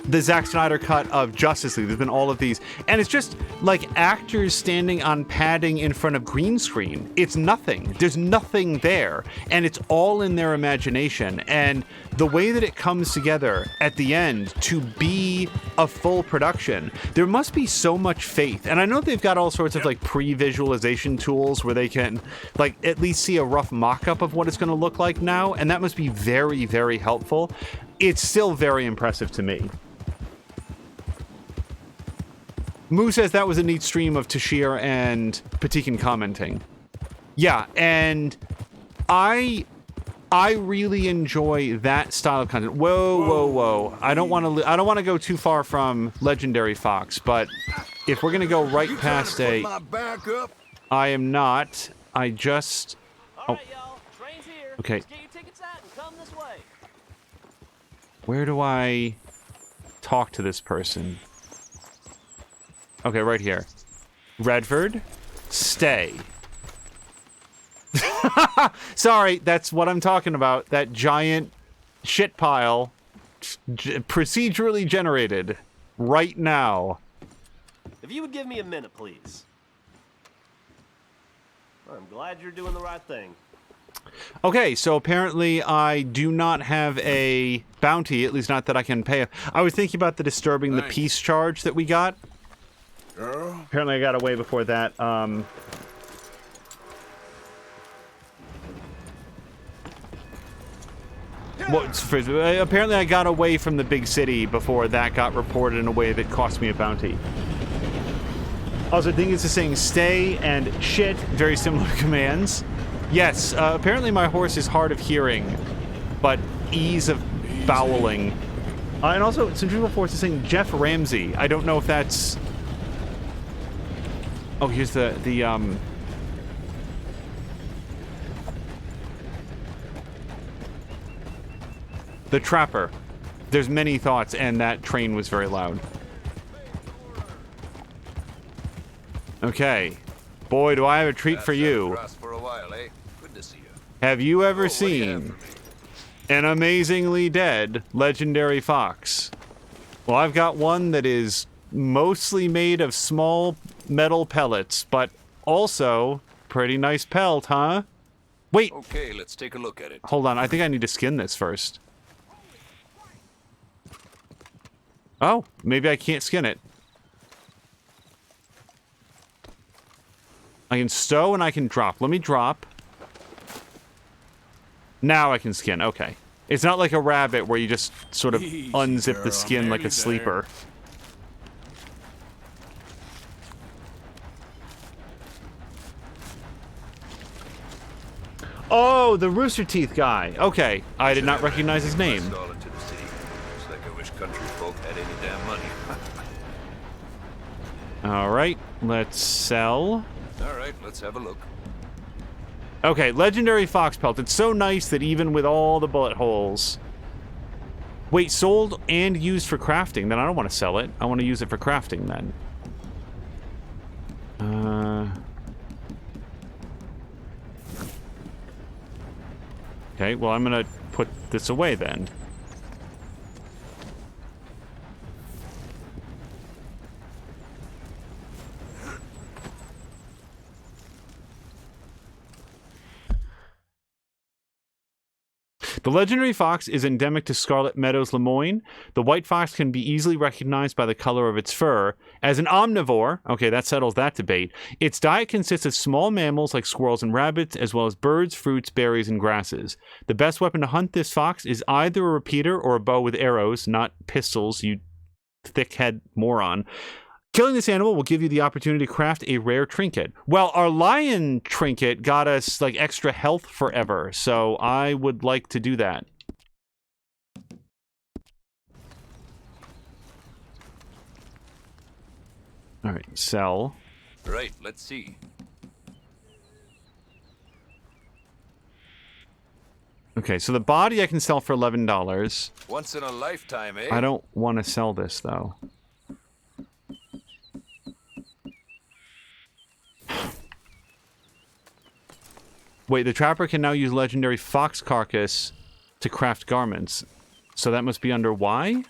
A: the Zack Snyder cut of Justice League, there's been all of these, and it's just like actors standing on padding in front of green screen. It's nothing. There's nothing there, and it's all in their imagination. And the way that it comes together at the end to be a full production, there must be so much faith. And I know they've got all sorts of like pre-visualization tools where they can like at least see a rough mock-up of what it's going to look like now, and that must be very, very helpful. It's still very impressive to me. Moo says that was a neat stream of Tashir and Patikin commenting. Yeah, and I really enjoy that style of content. Whoa. I don't want to go too far from Legendary Fox, but if we're going to go right past I am not. I just
I: All right, y'all. Train's here.
A: Okay.
I: Just get your tickets out and come this way.
A: Where do I talk to this person? Okay, right here. Redford, stay. Sorry, that's what I'm talking about. That giant shit pile procedurally generated right now.
I: If you would give me a minute, please. I'm glad you're doing the right thing.
A: Okay, so apparently I do not have a bounty, at least not that I can pay. I was thinking about the disturbing the peace charge that we got.
C: Girl?
A: Apparently I got away before that. Apparently I got away from the big city before that got reported in a way that cost me a bounty. Also, I think it's just saying stay and shit, very similar commands. Yes, apparently my horse is hard of hearing, but ease of bowling. And also, Centrifugal Force is saying Jeff Ramsey. I don't know if that's... Oh, here's the Trapper. There's many thoughts, and that train was very loud. Okay. Boy, do I have a treat for you.
D: For a while, eh? Good to see you.
A: Have you ever seen an amazingly dead legendary fox? Well, I've got one that is mostly made of small metal pellets, but also pretty nice pelt, huh? Wait.
D: Okay, let's take a look at it.
A: Hold on, I think I need to skin this first. Oh, maybe I can't skin it. I can stow and I can drop. Let me drop. Now I can skin. Okay. It's not like a rabbit where you just sort of unzip the skin like a sleeper. Oh, the Rooster Teeth guy. Okay. I did not recognize his name. All right. Let's sell.
D: All right, let's have a look.
A: Okay, legendary fox pelt. It's so nice that even with all the bullet holes... Wait, sold and used for crafting. Then I don't want to sell it. I want to use it for crafting then. Okay, well, I'm going to put this away then. The legendary fox is endemic to Scarlet Meadows, Lemoyne. The white fox can be easily recognized by the color of its fur. As an omnivore, okay, that settles that debate, its diet consists of small mammals like squirrels and rabbits, as well as birds, fruits, berries, and grasses. The best weapon to hunt this fox is either a repeater or a bow with arrows, not pistols, you thick-head moron. Killing this animal will give you the opportunity to craft a rare trinket. Well, our lion trinket got us, like, extra health forever, so I would like to do that. Alright, sell.
D: Right, let's see.
A: Okay, so the body I can sell for $11.
D: Once in a lifetime, eh?
A: I don't want to sell this, though. Wait, the trapper can now use legendary fox carcass to craft garments. So that must be under Y?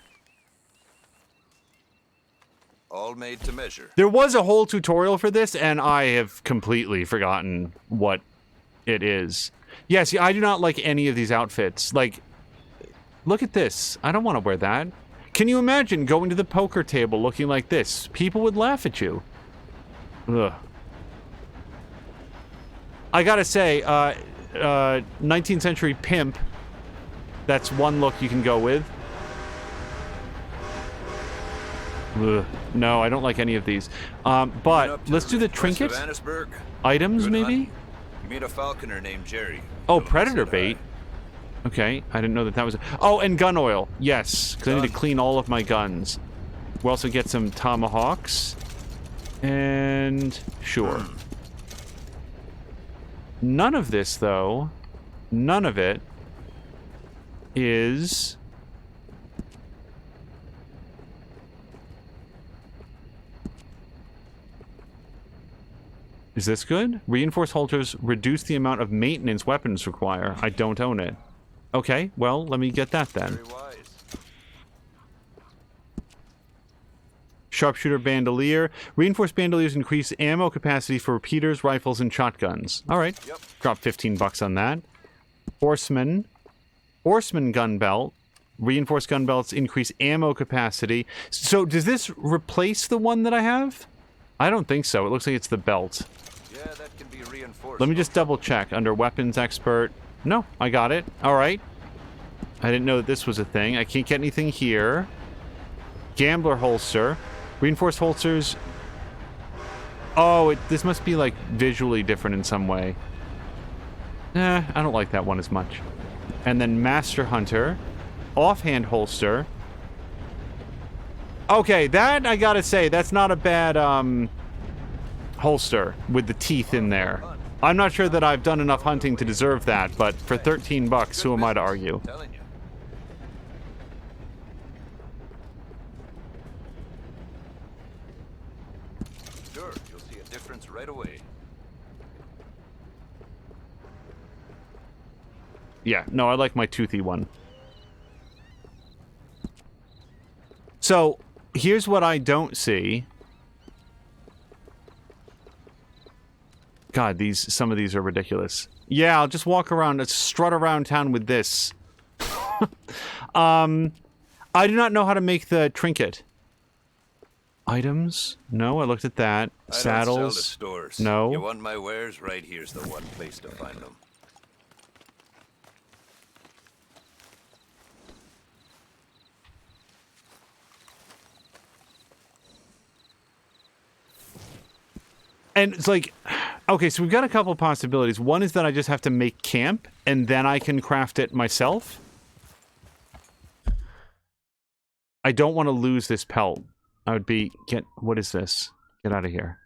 D: All made to measure.
A: There was a whole tutorial for this, and I have completely forgotten what it is. Yeah, see, I do not like any of these outfits. Like, look at this. I don't want to wear that. Can you imagine going to the poker table looking like this? People would laugh at you. Ugh. I gotta say, 19th century pimp, that's one look you can go with. Ugh. No, I don't like any of these. But let's do the trinket. Items, maybe?
D: You meet a falconer named Jerry.
A: Oh, predator bait. Okay, I didn't know that was... Oh, and gun oil. Yes, because I need to clean all of my guns. We'll also get some tomahawks. And... sure. None of this, though, none of it is... Is this good? Reinforced halters reduce the amount of maintenance weapons require. I don't own it. Okay, well, let me get that then.
D: Very wise.
A: Sharpshooter bandolier. Reinforced bandoliers increase ammo capacity for repeaters, rifles, and shotguns. Alright.
D: Yep.
A: Drop 15 bucks on that. Horseman. Horseman gun belt. Reinforced gun belts increase ammo capacity. So, does this replace the one that I have? I don't think so. It looks like it's the belt.
D: Yeah, that can be reinforced.
A: Let me just double check. Under weapons expert. No, I got it. Alright. I didn't know that this was a thing. I can't get anything here. Gambler holster. Reinforced holsters. Oh, this must be like visually different in some way. Nah, I don't like that one as much. And then Master Hunter. Offhand holster. Okay, that I gotta say, that's not a bad holster with the teeth in there. I'm not sure that I've done enough hunting to deserve that, but for 13 bucks, who am I to argue?
D: Telling you. Sure, you'll see a difference right away.
A: Yeah, no, I like my toothy one. So, here's what I don't see. God, some of these are ridiculous. Yeah, I'll just walk around, strut around town with this. I do not know how to make the trinket. Items? No, I looked at that. Saddles?
D: I don't sell to stores.
A: No.
D: You want my wares? Right here's the one place to find them.
A: And it's like, okay, so we've got a couple of possibilities. One is that I just have to make camp, and then I can craft it myself. I don't want to lose this pelt. I would be... what is this? Get out of here.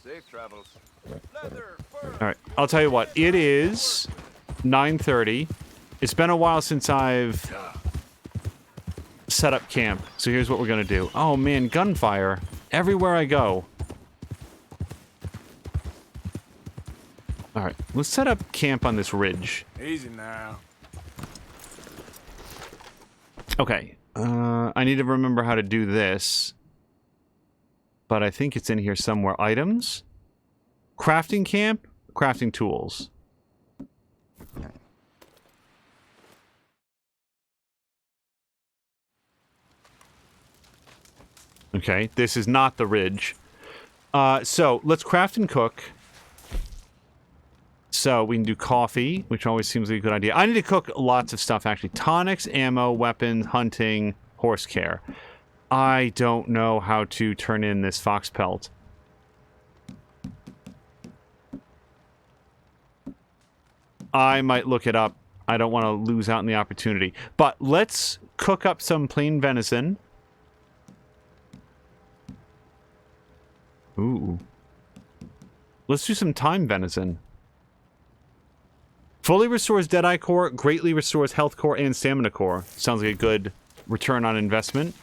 D: Safe travels.
A: Alright, I'll tell you what. It is 9:30. It's been a while since I've set up camp. So here's what we're going to do. Oh, man, gunfire. Everywhere I go. Alright, let's set up camp on this ridge.
F: Easy now.
A: Okay, I need to remember how to do this. But I think it's in here somewhere. Items? Crafting camp? Crafting tools. Okay, this is not the ridge. So, let's craft and cook. So, we can do coffee, which always seems like a good idea. I need to cook lots of stuff, actually. Tonics, ammo, weapons, hunting, horse care. I don't know how to turn in this fox pelt. I might look it up. I don't want to lose out on the opportunity. But let's cook up some plain venison. Ooh. Let's do some thyme venison. Fully restores Deadeye Core, greatly restores Health Core and Stamina Core. Sounds like a good return on investment.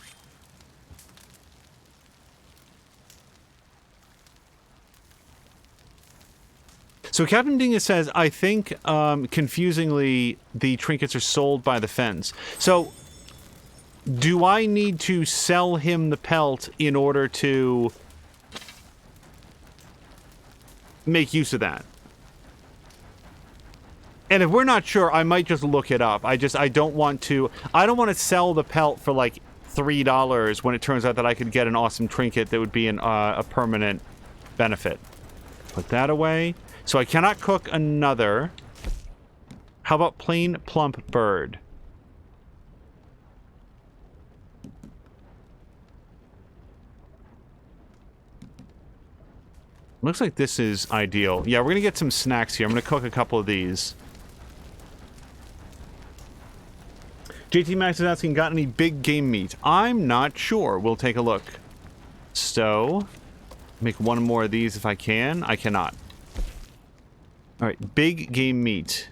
A: So Captain Dingus says, I think, confusingly, the trinkets are sold by the fence. So, do I need to sell him the pelt in order to make use of that? And if we're not sure, I might just look it up. I don't want to sell the pelt for like $3 when it turns out that I could get an awesome trinket that would be a permanent benefit. Put that away. So I cannot cook another. How about plain plump bird? Looks like this is ideal. Yeah, we're gonna get some snacks here. I'm gonna cook a couple of these. JT Max is asking, got any big game meat? I'm not sure. We'll take a look. Stow. Make one more of these if I can. I cannot. Alright, big game meat.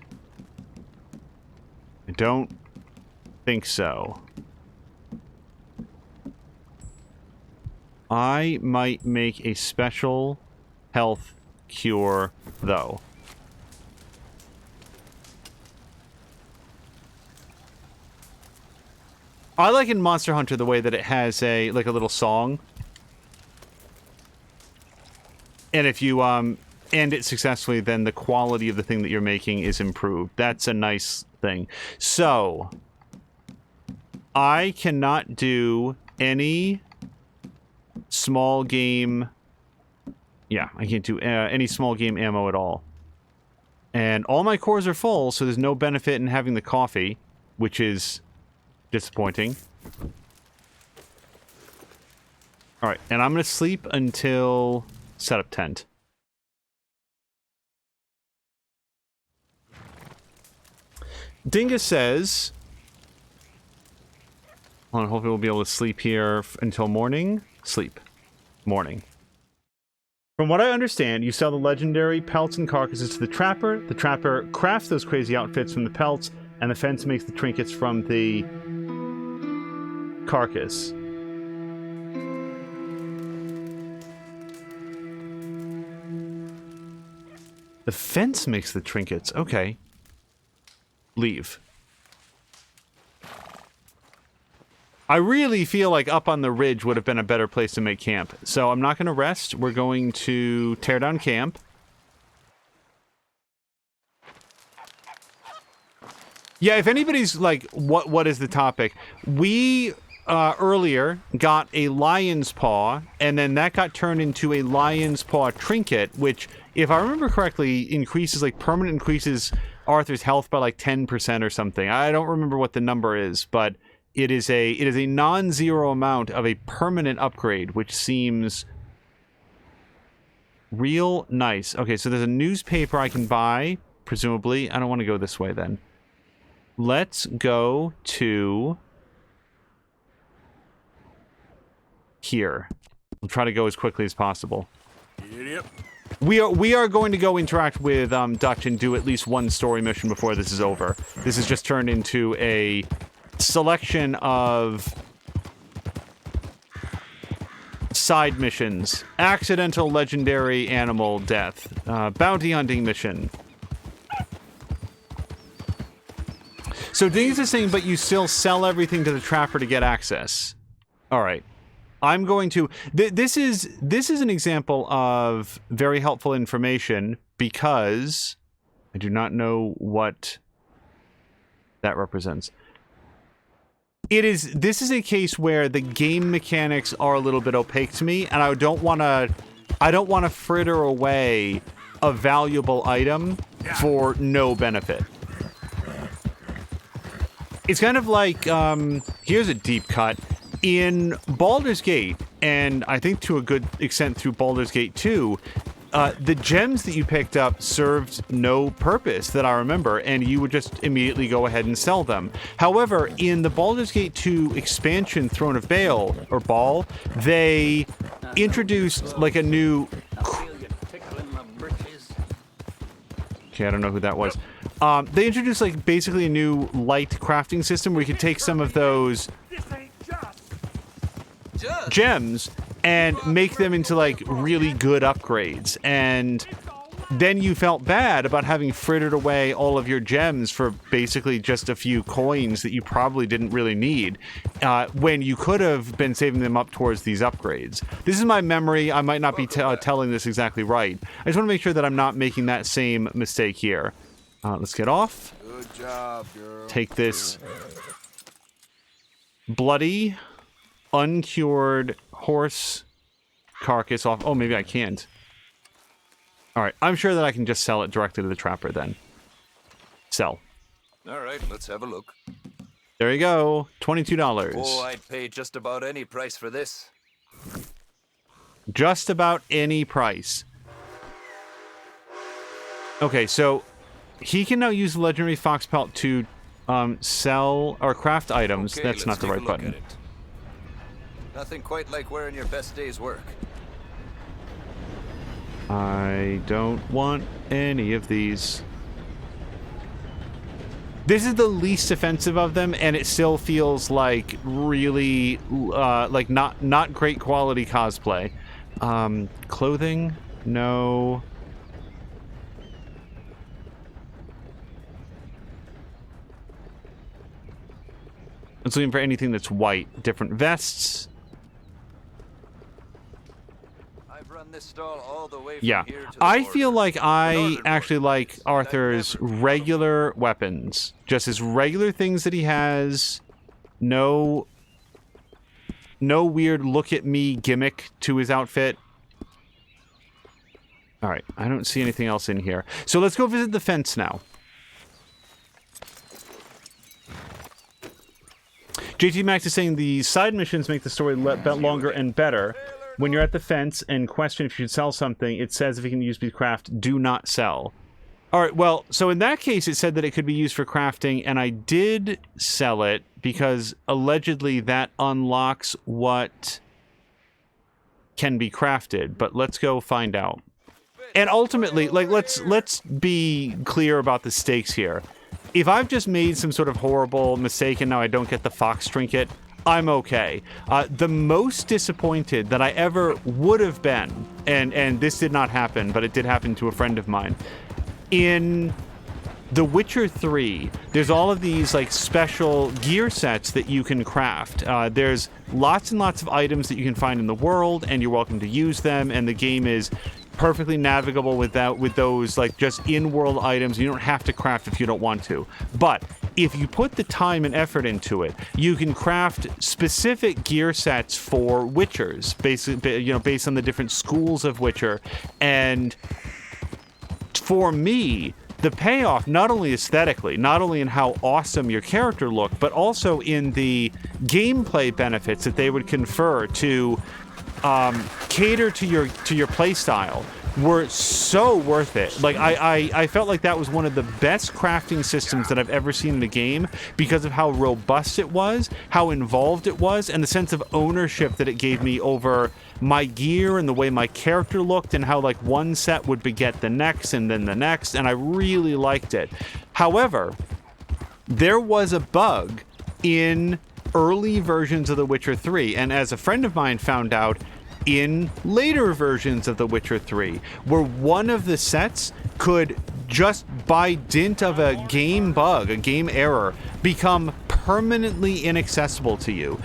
A: I don't think so. I might make a special health cure, though. I like in Monster Hunter the way that it has a little song. And if you end it successfully, then the quality of the thing that you're making is improved. That's a nice thing. So, I cannot do any small game... Yeah, I can't do any small game ammo at all. And all my cores are full, so there's no benefit in having the coffee, which is disappointing. Alright, and I'm going to sleep until setup tent. Dingus says... Well, hopefully we'll be able to sleep here until morning. Sleep. Morning. From what I understand, you sell the legendary pelts and carcasses to the trapper crafts those crazy outfits from the pelts, and the fence makes the trinkets from the carcass. The fence makes the trinkets. Okay. Leave. I really feel like up on the ridge would have been a better place to make camp. So I'm not going to rest. We're going to tear down camp. Yeah, if anybody's like, what is the topic? We earlier got a lion's paw, and then that got turned into a lion's paw trinket, which, if I remember correctly, permanent increases Arthur's health by like 10% or something. I don't remember what the number is, but it is a non-zero amount of a permanent upgrade, which seems real nice. Okay, so there's a newspaper I can buy, presumably. I don't want to go this way then. Let's go to here. We'll try to go as quickly as possible.
F: Yep.
A: We are going to go interact with Dutch and do at least one story mission before this is over. This has just turned into a selection of side missions. Accidental legendary animal death. Bounty hunting mission. So Dingus is saying, but you still sell everything to the trapper to get access. Alright. I'm going to... This is an example of very helpful information because I do not know what that represents. This is a case where the game mechanics are a little bit opaque to me, and I don't want to fritter away a valuable item for no benefit. It's kind of like, here's a deep cut. In Baldur's Gate, and I think to a good extent through Baldur's Gate 2, the gems that you picked up served no purpose that I remember, and you would just immediately go ahead and sell them. However, in the Baldur's Gate 2 expansion, Throne of Baal, or Baal, they introduced like a new... Okay, I don't know who that was. They introduced like basically a new light crafting system where you could take some of those gems and make them into like really good upgrades, and then you felt bad about having frittered away all of your gems for basically just a few coins that you probably didn't really need, when you could have been saving them up towards these upgrades. This is my memory. I might not be telling this exactly right. I just want to make sure that I'm not making that same mistake here. Let's get off.
C: Good job, girl.
A: Take this bloody, uncured horse carcass off. Oh, maybe I can't. Alright, I'm sure that I can just sell it directly to the trapper then. Sell.
D: Alright, let's have a look.
A: There you go. $22.
D: Oh, I'd pay just about any price for this.
A: Just about any price. Okay, so he can now use the legendary fox pelt to sell or craft items.
D: Okay,
A: that's not the right button.
D: Nothing quite like wearing your best day's work.
A: I don't want any of these. This is the least offensive of them, and it still feels like really, like not great quality cosplay. Clothing? No. It's looking for anything that's white. Different vests.
D: I've run this stall all the way from
A: Yeah.
D: here to the
A: I
D: border.
A: feel like I
D: Northern
A: actually
D: border.
A: like Arthur's regular weapons. Just his regular things that he has. No weird look at me gimmick to his outfit. All right, I don't see anything else in here. So let's go visit the fence now. JT Max is saying the side missions make the story longer and better. When you're at the fence and question if you should sell something, it says if you can use be craft, do not sell. All right, well, so in that case, it said that it could be used for crafting, and I did sell it because allegedly that unlocks what can be crafted. But let's go find out. And ultimately, like, let's be clear about the stakes here. If I've just made some sort of horrible mistake and now I don't get the fox trinket, I'm okay. The most disappointed that I ever would have been, and this did not happen, but it did happen to a friend of mine. In The Witcher 3, there's all of these like special gear sets that you can craft. There's lots and lots of items that you can find in the world, and you're welcome to use them, and the game is perfectly navigable with those like just in-world items. You don't have to craft if you don't want to. But if you put the time and effort into it, you can craft specific gear sets for Witchers, basically, based on the different schools of Witcher. And for me, the payoff, not only aesthetically, not only in how awesome your character looked, but also in the gameplay benefits that they would confer to cater to your play style, were so worth it. Like I felt like that was one of the best crafting systems that I've ever seen in a game because of how robust it was, how involved it was, and the sense of ownership that it gave me over my gear and the way my character looked, and how like one set would beget the next and then the next, and I really liked it. However, there was a bug in early versions of The Witcher 3, and as a friend of mine found out, in later versions of The Witcher 3, where one of the sets could, just by dint of a game bug, a game error, become permanently inaccessible to you.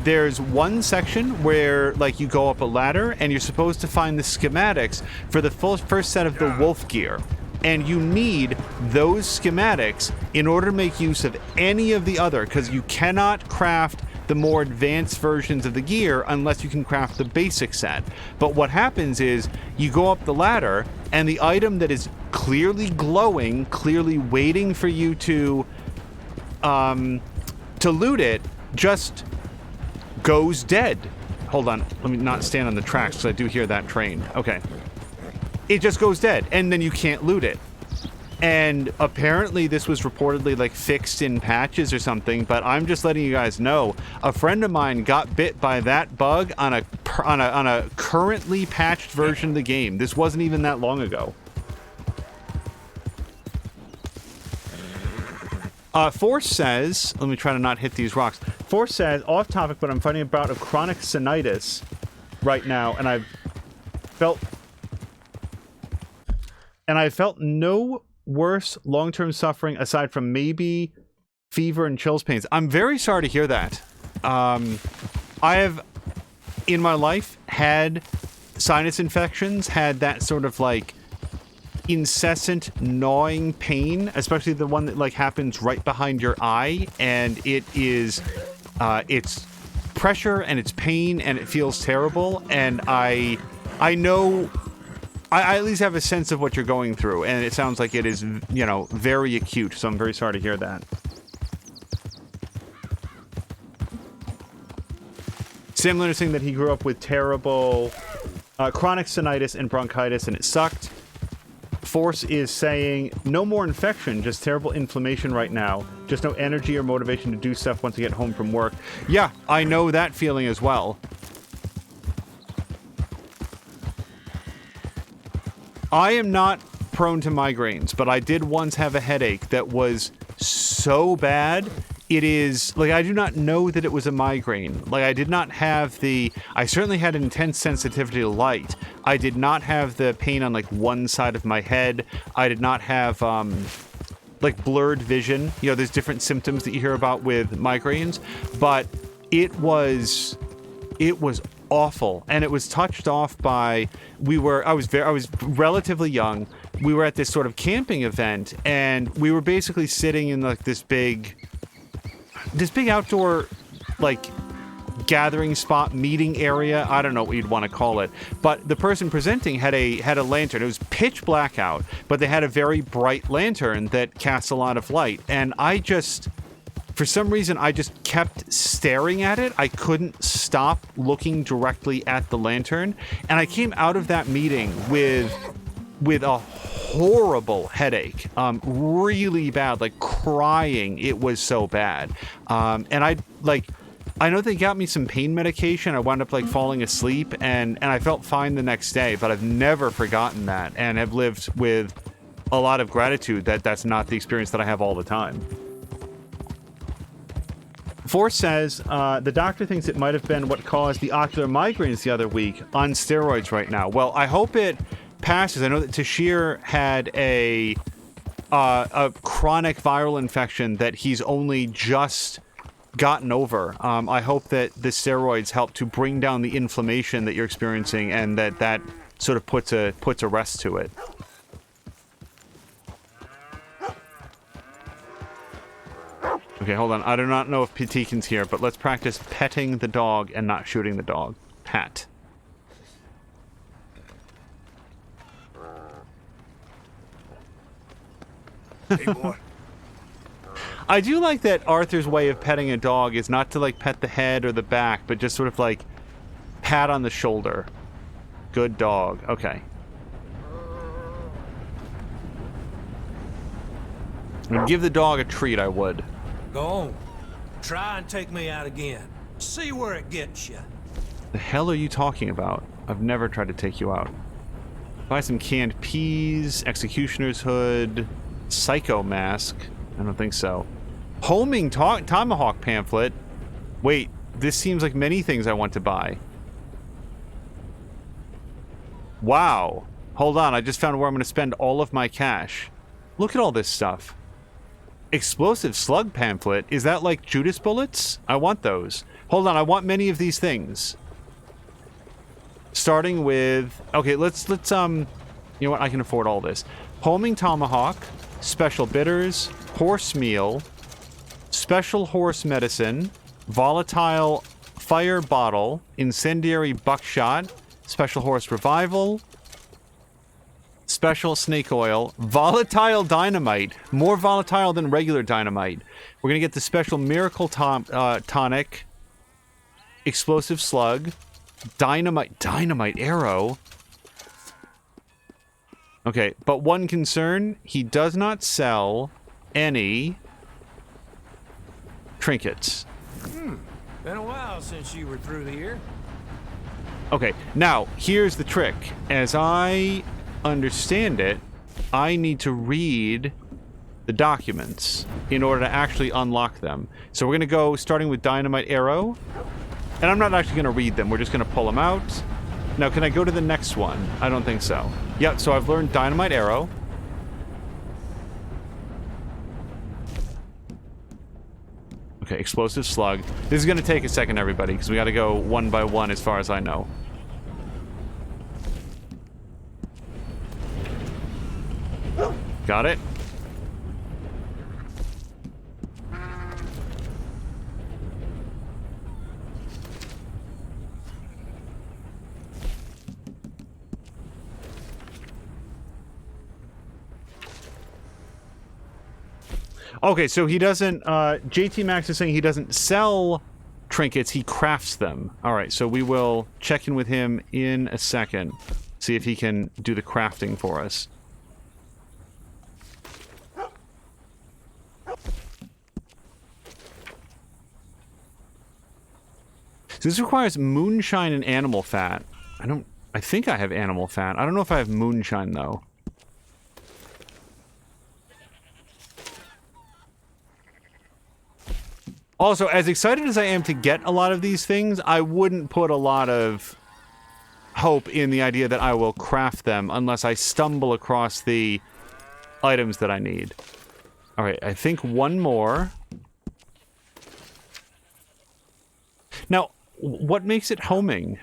A: There's one section where like you go up a ladder and you're supposed to find the schematics for the first set of the wolf gear. And you need those schematics in order to make use of any of the other, because you cannot craft the more advanced versions of the gear unless you can craft the basic set. But what happens is you go up the ladder and the item that is clearly glowing, clearly waiting for you to loot it, just goes dead. Hold on, let me not stand on the tracks because I do hear that train. Okay. It just goes dead, and then you can't loot it. And apparently this was reportedly like fixed in patches or something, but I'm just letting you guys know, a friend of mine got bit by that bug on a currently patched version of the game. This wasn't even that long ago. Force says, let me try to not hit these rocks. Force says, off topic, but I'm fighting a bout of chronic sinitis right now, and I've felt no worse long-term suffering aside from maybe fever and chills pains. I'm very sorry to hear that. I have, in my life, had sinus infections, had that sort of like incessant gnawing pain, especially the one that like happens right behind your eye, and it is, it's pressure and it's pain and it feels terrible, and I know, I at least have a sense of what you're going through, and it sounds like it is, very acute, so I'm very sorry to hear that. Sam Leonard saying that he grew up with terrible chronic sinitis and bronchitis, and it sucked. Force is saying, no more infection, just terrible inflammation right now. Just no energy or motivation to do stuff once I get home from work. Yeah, I know that feeling as well. I am not prone to migraines, but I did once have a headache that was so bad. It is, like, I do not know that it was a migraine. Like, I did not have I certainly had an intense sensitivity to light. I did not have the pain on, like, one side of my head. I did not have, like blurred vision. You know, there's different symptoms that you hear about with migraines, but it was awful, and it was touched off by I was relatively young. We were at this sort of camping event, and we were basically sitting in like this big outdoor like gathering spot, meeting area. I don't know what you'd want to call it, but the person presenting had a lantern. It was pitch black out, but they had a very bright lantern that casts a lot of light, and for some reason, I just kept staring at it. I couldn't stop looking directly at the lantern. And I came out of that meeting with a horrible headache. Really bad, like crying. It was so bad. And I know they got me some pain medication. I wound up like falling asleep, and I felt fine the next day, but I've never forgotten that and have lived with a lot of gratitude that that's not the experience that I have all the time. Force says the doctor thinks it might have been what caused the ocular migraines the other week, on steroids right now. Well, I hope it passes. I know that Tashir had a chronic viral infection that he's only just gotten over. I hope that the steroids help to bring down the inflammation that you're experiencing, and that sort of puts a rest to it. Okay, hold on. I do not know if Petikin's here, but let's practice petting the dog and not shooting the dog. Pat.
F: Hey, boy.
A: I do like that Arthur's way of petting a dog is not to, like, pet the head or the back, but just sort of, like, pat on the shoulder. Good dog. Okay. And give the dog a treat, I would.
G: Go on. Try and take me out again. See where it gets you.
A: The hell are you talking about? I've never tried to take you out. Buy some canned peas, executioner's hood, psycho mask. I don't think so. Homing tomahawk pamphlet. Wait, this seems like many things I want to buy. Wow. Hold on, I just found where I'm going to spend all of my cash. Look at all this stuff. Explosive slug pamphlet. Is that like Judas bullets? I want those. Hold on, I want many of these things. Starting with... Okay, let's you know what? I can afford all this. Homing tomahawk, special bitters, horse meal, special horse medicine, volatile fire bottle, incendiary buckshot, special horse revival, special snake oil, volatile dynamite, more volatile than regular dynamite. We're gonna get the special miracle tonic, explosive slug, dynamite arrow. Okay, but one concern, he does not sell any trinkets.
G: Been a while since you were through here.
A: Okay, now, here's the trick. As I understand it, I need to read the documents in order to actually unlock them. So we're going to go starting with dynamite arrow. And I'm not actually going to read them. We're just going to pull them out. Now, can I go to the next one? I don't think so. Yep, so I've learned dynamite arrow. Okay, explosive slug. This is going to take a second, everybody, because we got to go one by one as far as I know. Got it. Okay, so he doesn't, JT Maxx is saying he doesn't sell trinkets, he crafts them. Alright, so we will check in with him in a second. See if he can do the crafting for us. So this requires moonshine and animal fat. I think I have animal fat. I don't know if I have moonshine, though. Also, as excited as I am to get a lot of these things, I wouldn't put a lot of hope in the idea that I will craft them unless I stumble across the items that I need. All right, I think one more. Now, what makes it homing?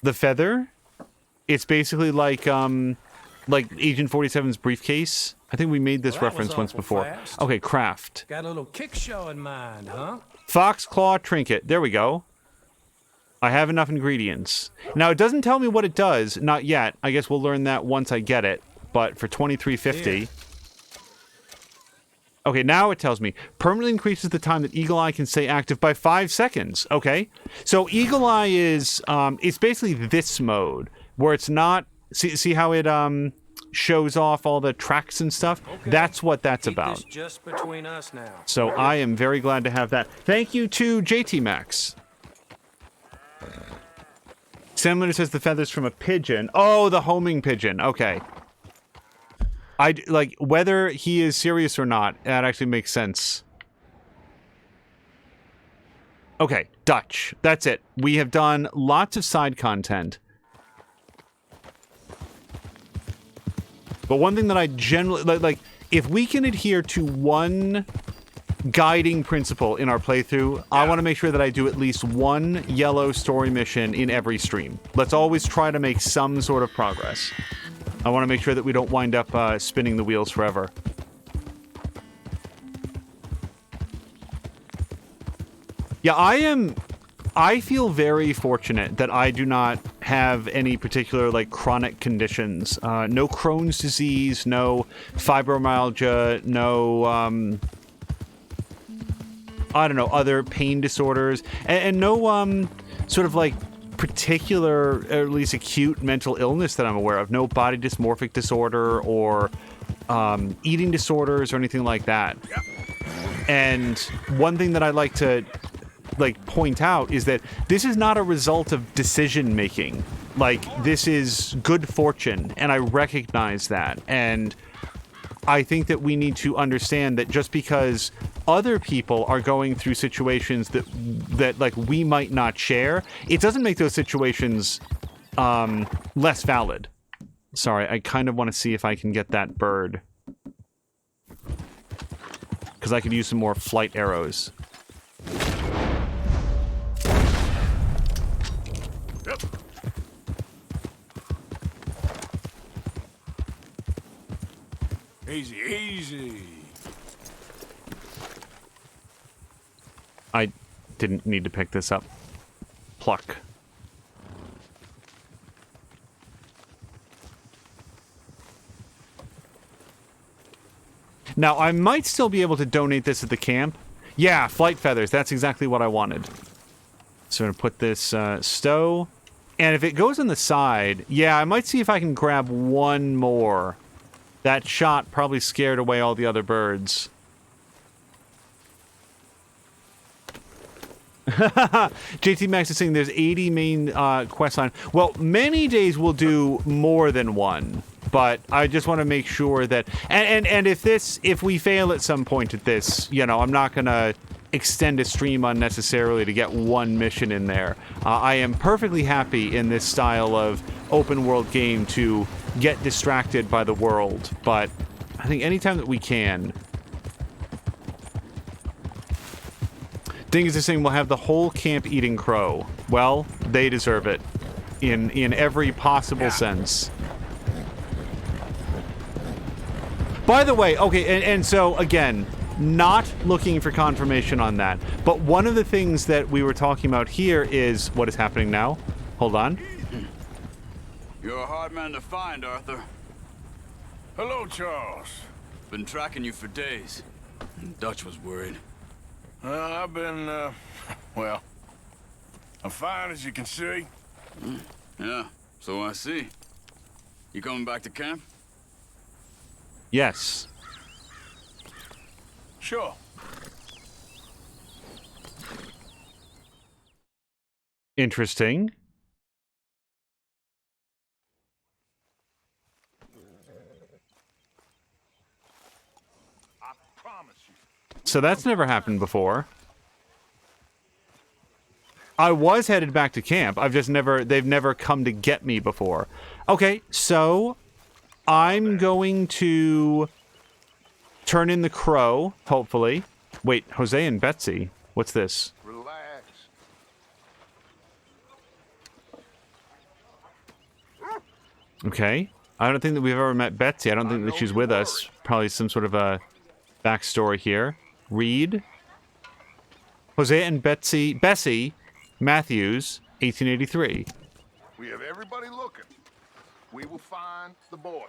A: The feather? It's basically like Agent 47's briefcase. I think we made this reference once before.
K: Fast.
A: Okay, craft.
K: Got a little kick show in mind, huh?
A: Fox claw trinket. There we go. I have enough ingredients. Now, it doesn't tell me what it does. Not yet. I guess we'll learn that once I get it. But for $23.50... Okay, now it tells me, permanently increases the time that Eagle Eye can stay active by 5 seconds. Okay, so Eagle Eye is, it's basically this mode, where it's not, see how it, shows off all the tracks and stuff? Okay. That's what that's
K: Keep
A: about.
K: This just between us now.
A: So I am very glad to have that. Thank you to JT Max. Sandler says the feathers from a pigeon. Oh, the homing pigeon. Okay. Like, whether he is serious or not, that actually makes sense. Okay, Dutch. That's it. We have done lots of side content. But one thing that I generally... Like, if we can adhere to one guiding principle in our playthrough, I want to make sure that I do at least one yellow story mission in every stream. Let's always try to make some sort of progress. I want to make sure that we don't wind up spinning the wheels forever. Yeah, I feel very fortunate that I do not have any particular, like, chronic conditions. No Crohn's disease, no fibromyalgia, no, I don't know, other pain disorders, and no, sort of, like, particular, or at least acute mental illness that I'm aware of. No body dysmorphic disorder or eating disorders or anything like that. And one thing that I like to point out is that this is not a result of decision making. Like, this is good fortune, and I recognize that. And I think that we need to understand that just because other people are going through situations that like we might not share, it doesn't make those situations less valid. Sorry, I kind of want to see if I can get that bird, because I could use some more flight arrows.
F: Yep. Easy, easy.
A: I didn't need to pick this up. Pluck. Now, I might still be able to donate this at the camp. Yeah, flight feathers. That's exactly what I wanted. So I'm going to put this stow. And if it goes on the side, yeah, I might see if I can grab one more. That shot probably scared away all the other birds. JT Max is saying there's 80 main quest line. Well, many days we'll do more than one, but I just want to make sure that and if we fail at some point at this, you know, I'm not gonna extend a stream unnecessarily to get one mission in there. I am perfectly happy in this style of open world game to get distracted by the world, but I think anytime that we can. Dingus is saying we'll have the whole camp eating crow. Well, they deserve it in every possible sense. By the way, okay, and so again, not looking for confirmation on that, but one of the things that we were talking about here is what is happening now. Hold on.
L: You're a hard man to find, Arthur.
F: Hello, Charles.
L: Been tracking you for days. Dutch was worried.
F: I've been, well, I'm fine, as you can see.
L: Yeah, so I see. You coming back to camp?
A: Yes.
F: Sure.
A: Interesting. So that's never happened before. I was headed back to camp. I've just never... They've never come to get me before. Okay, so... I'm going to turn in the crow, hopefully. Wait, Jose and Betsy. What's this?
C: Relax.
A: Okay. I don't think that we've ever met Betsy. I don't think that she's with us. Probably some sort of a backstory here. Read. Jose and Bessie Matthews, 1883.
C: We have everybody looking. We will find the boy.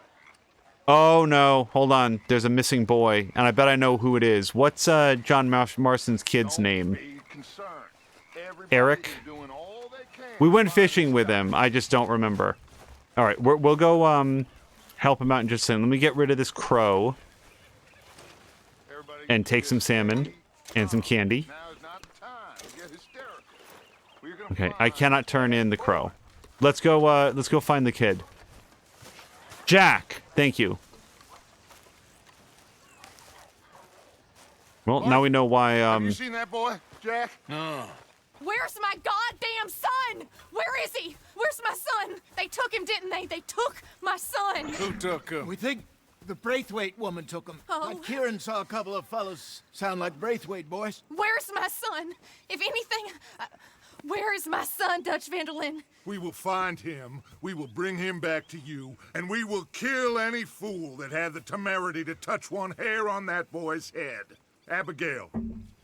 A: Oh no, hold on. There's a missing boy, and I bet I know who it is. What's John Marston's kid's name? Eric? We went fishing with him. I just don't remember. All right, we'll go help him out in just a second. Let me get rid of this crow and take some salmon and some candy. Okay, I cannot turn in the crow. Let's go find the kid. Jack, thank you. Well, now we know why.
C: Have you seen that boy, Jack?
L: No.
J: Where's my goddamn son? Where is he? Where's my son? They took him, didn't they? They took my son.
L: Who took him?
B: We think the Braithwaite woman took him.
J: Oh.
B: Kieran saw a couple of fellows sound like Braithwaite boys.
J: Where's my son? If anything, where is my son, Dutch Vanderlyn?
C: We will find him, we will bring him back to you, and we will kill any fool that had the temerity to touch one hair on that boy's head. Abigail,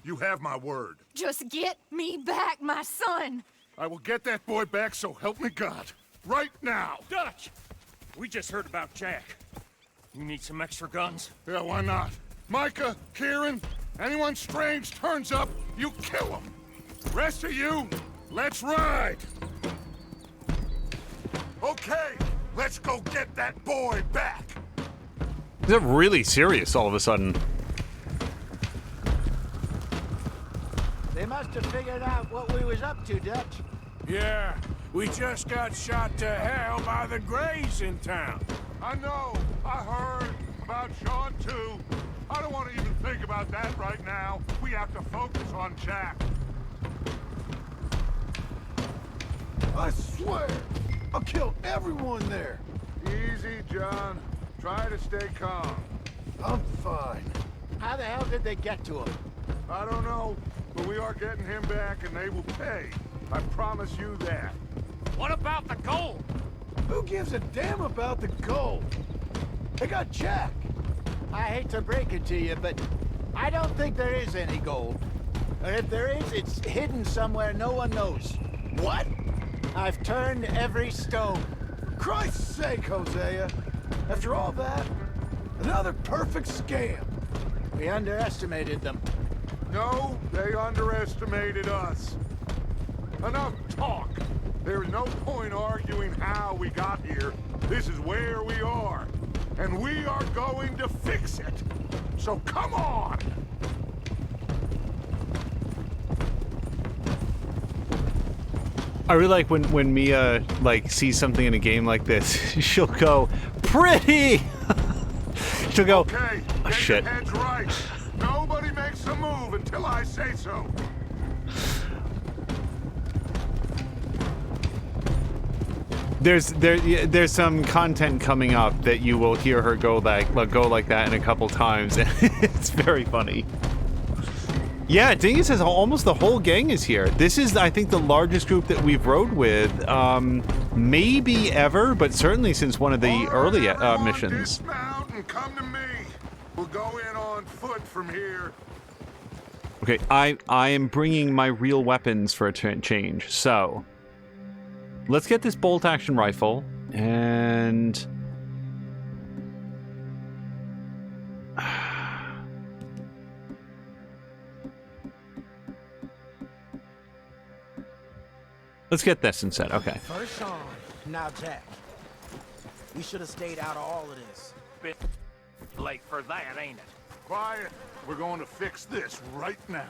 C: you have my word.
J: Just get me back my son.
C: I will get that boy back, so help me God. Right now.
G: Dutch! We just heard about Jack. You need some extra guns?
C: Yeah, why not? Micah, Kieran, anyone strange turns up, you kill him. Rest of you, let's ride. Okay, let's go get that boy back.
A: They're really serious all of a sudden.
B: They must have figured out what we was up to, Dutch.
F: Yeah, we just got shot to hell by the Greys in town.
C: I know, I heard about Sean too. I don't want to even think about that right now. We have to focus on Jack.
B: I swear, I'll kill everyone there.
C: Easy, John. Try to stay calm.
B: I'm fine. How the hell did they get to him?
C: I don't know, but we are getting him back and they will pay. I promise you that.
G: What about the gold?
B: Who gives a damn about the gold? They got Jack. I hate to break it to you, but I don't think there is any gold. Or if there is, it's hidden somewhere no one knows. What? I've turned every stone. For Christ's sake, Hosea. After all that, another perfect scam. We underestimated them.
C: No, they underestimated us. Enough talk. There is no point arguing how we got here. This is where we are. And we are going to fix it. So come on!
A: I really like when Mia sees something in a game like this. She'll go, pretty! She'll go,
C: okay,
A: oh,
C: get
A: shit.
C: Your heads right. Nobody makes a move until I say so.
A: There's some content coming up that you will hear her go like that in a couple times, and it's very funny. Yeah, Dingus says almost the whole gang is here. This is, I think, the largest group that we've rode with, maybe ever, but certainly since one of the early missions.
C: Dismount and come to me. We'll go in on foot from here.
A: Okay, I am bringing my real weapons for a change, so let's get this bolt-action rifle, and let's get this instead. Okay.
G: First song. Now, Jack. We should have stayed out of all of this.
H: Bit late for that, ain't it?
C: Quiet. We're going to fix this right now.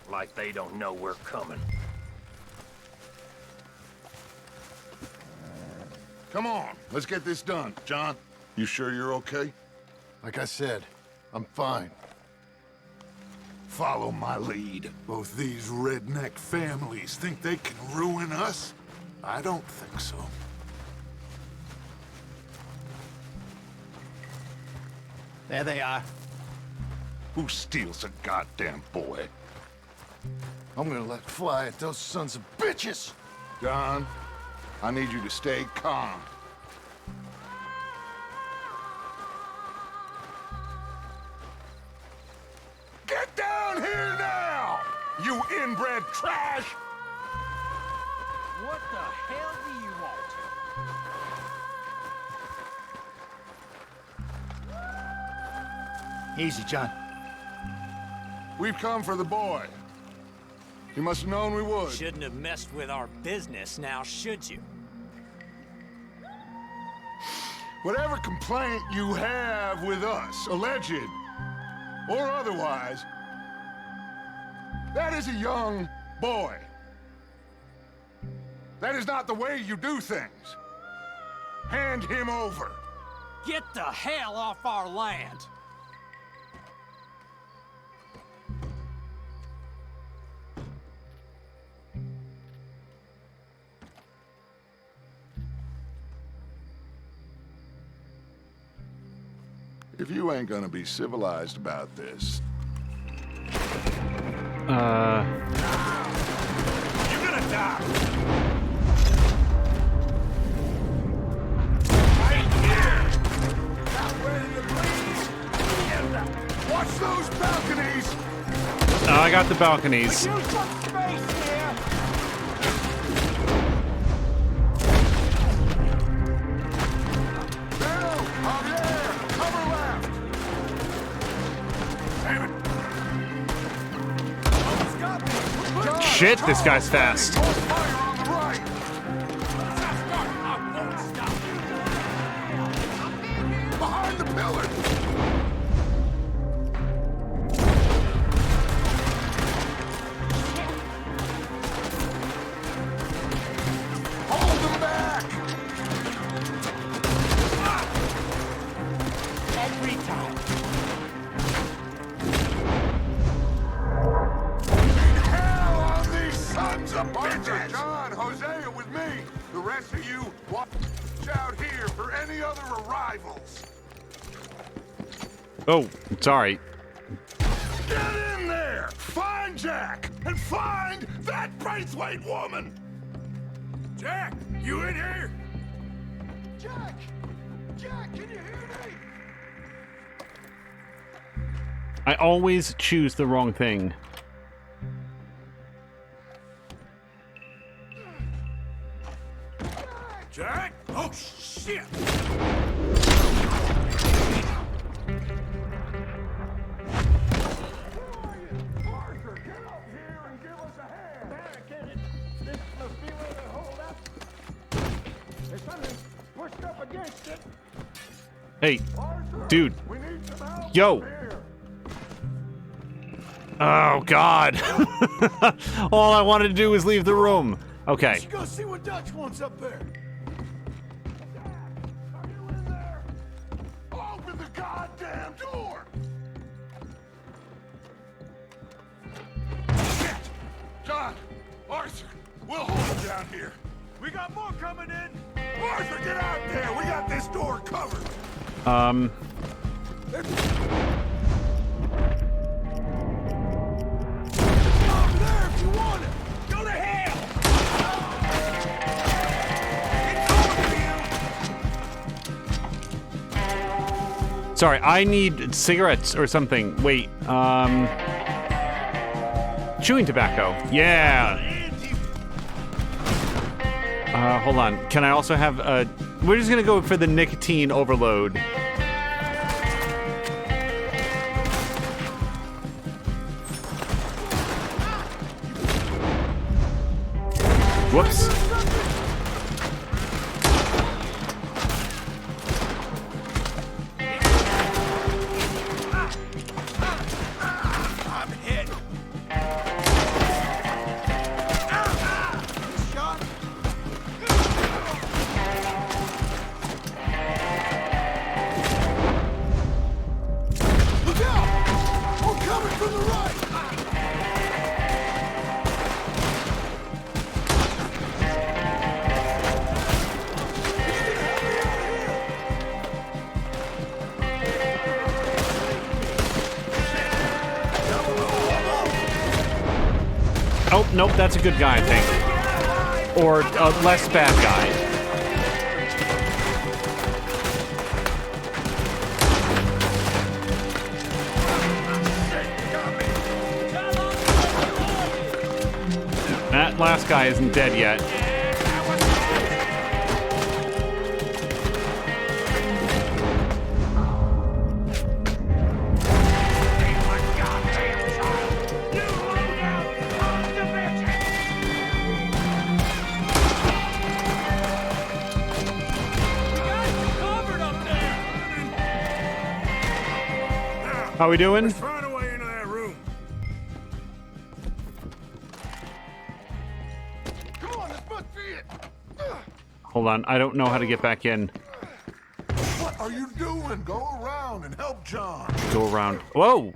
H: Like they don't know we're coming.
C: Come on, let's get this done. John, you sure you're okay?
B: Like I said, I'm fine.
C: Follow my lead. Both these redneck families think they can ruin us? I don't think so.
B: There they are.
C: Who steals a goddamn boy?
B: I'm gonna let fly at those sons of bitches!
C: Don, I need you to stay calm. Get down here now! You inbred trash!
G: What the hell do you want?
B: Easy, John.
C: We've come for the boy. You must have known we would.
M: Shouldn't have messed with our business now, should you?
C: Whatever complaint you have with us, alleged or otherwise, that is a young boy. That is not the way you do things. Hand him over.
M: Get the hell off our land!
C: If you ain't gonna be civilized about this...
A: Uh...
C: You're gonna die! Right here! Not ready to bleed? Watch those balconies!
A: Oh, I got the balconies.
G: Use some space here!
A: Shit, this guy's fast.
C: Behind the pillar! Hold them back!
G: Every time.
C: Sons of bitches! John, Hosea with me. The rest of you, watch out here for any other arrivals.
A: Oh, sorry.
C: Get in there! Find Jack! And find that Braithwaite woman!
F: Jack, you in here?
B: Jack! Jack, can you hear me?
A: I always choose the wrong thing.
F: Jack? Oh, shit!
C: Arthur, get up here and give us a hand!
G: Barricaded. This must be where they hold up. There's something pushed up against it.
A: Hey,
C: Arthur,
A: dude.
C: we need some help
A: Yo.
C: here.
A: Oh, God. All I wanted to do was leave the room. Okay.
B: Let's go see what Dutch wants up there.
C: Are you in there? Open the goddamn door! Shit! John, Arthur, we'll hold him down here.
F: We got more coming in!
C: Arthur, get out there! We got this door covered!
B: Over there if you want it.
F: Go to hell!
A: Sorry, I need cigarettes or something. Wait, chewing tobacco. Yeah. Hold on. Can I also have we're just gonna go for the nicotine overload. Whoops.
F: I'm hit!
B: Shot. Look out! We're coming from the right.
A: nope, that's a good guy, I think. Or a less bad guy. That last guy isn't dead yet. How we doing?
F: Let's find a way into that room.
C: Come on, this must be it.
A: Hold on, I don't know how to get back in.
C: What are you doing? Go around and help John.
A: Go around. Whoa!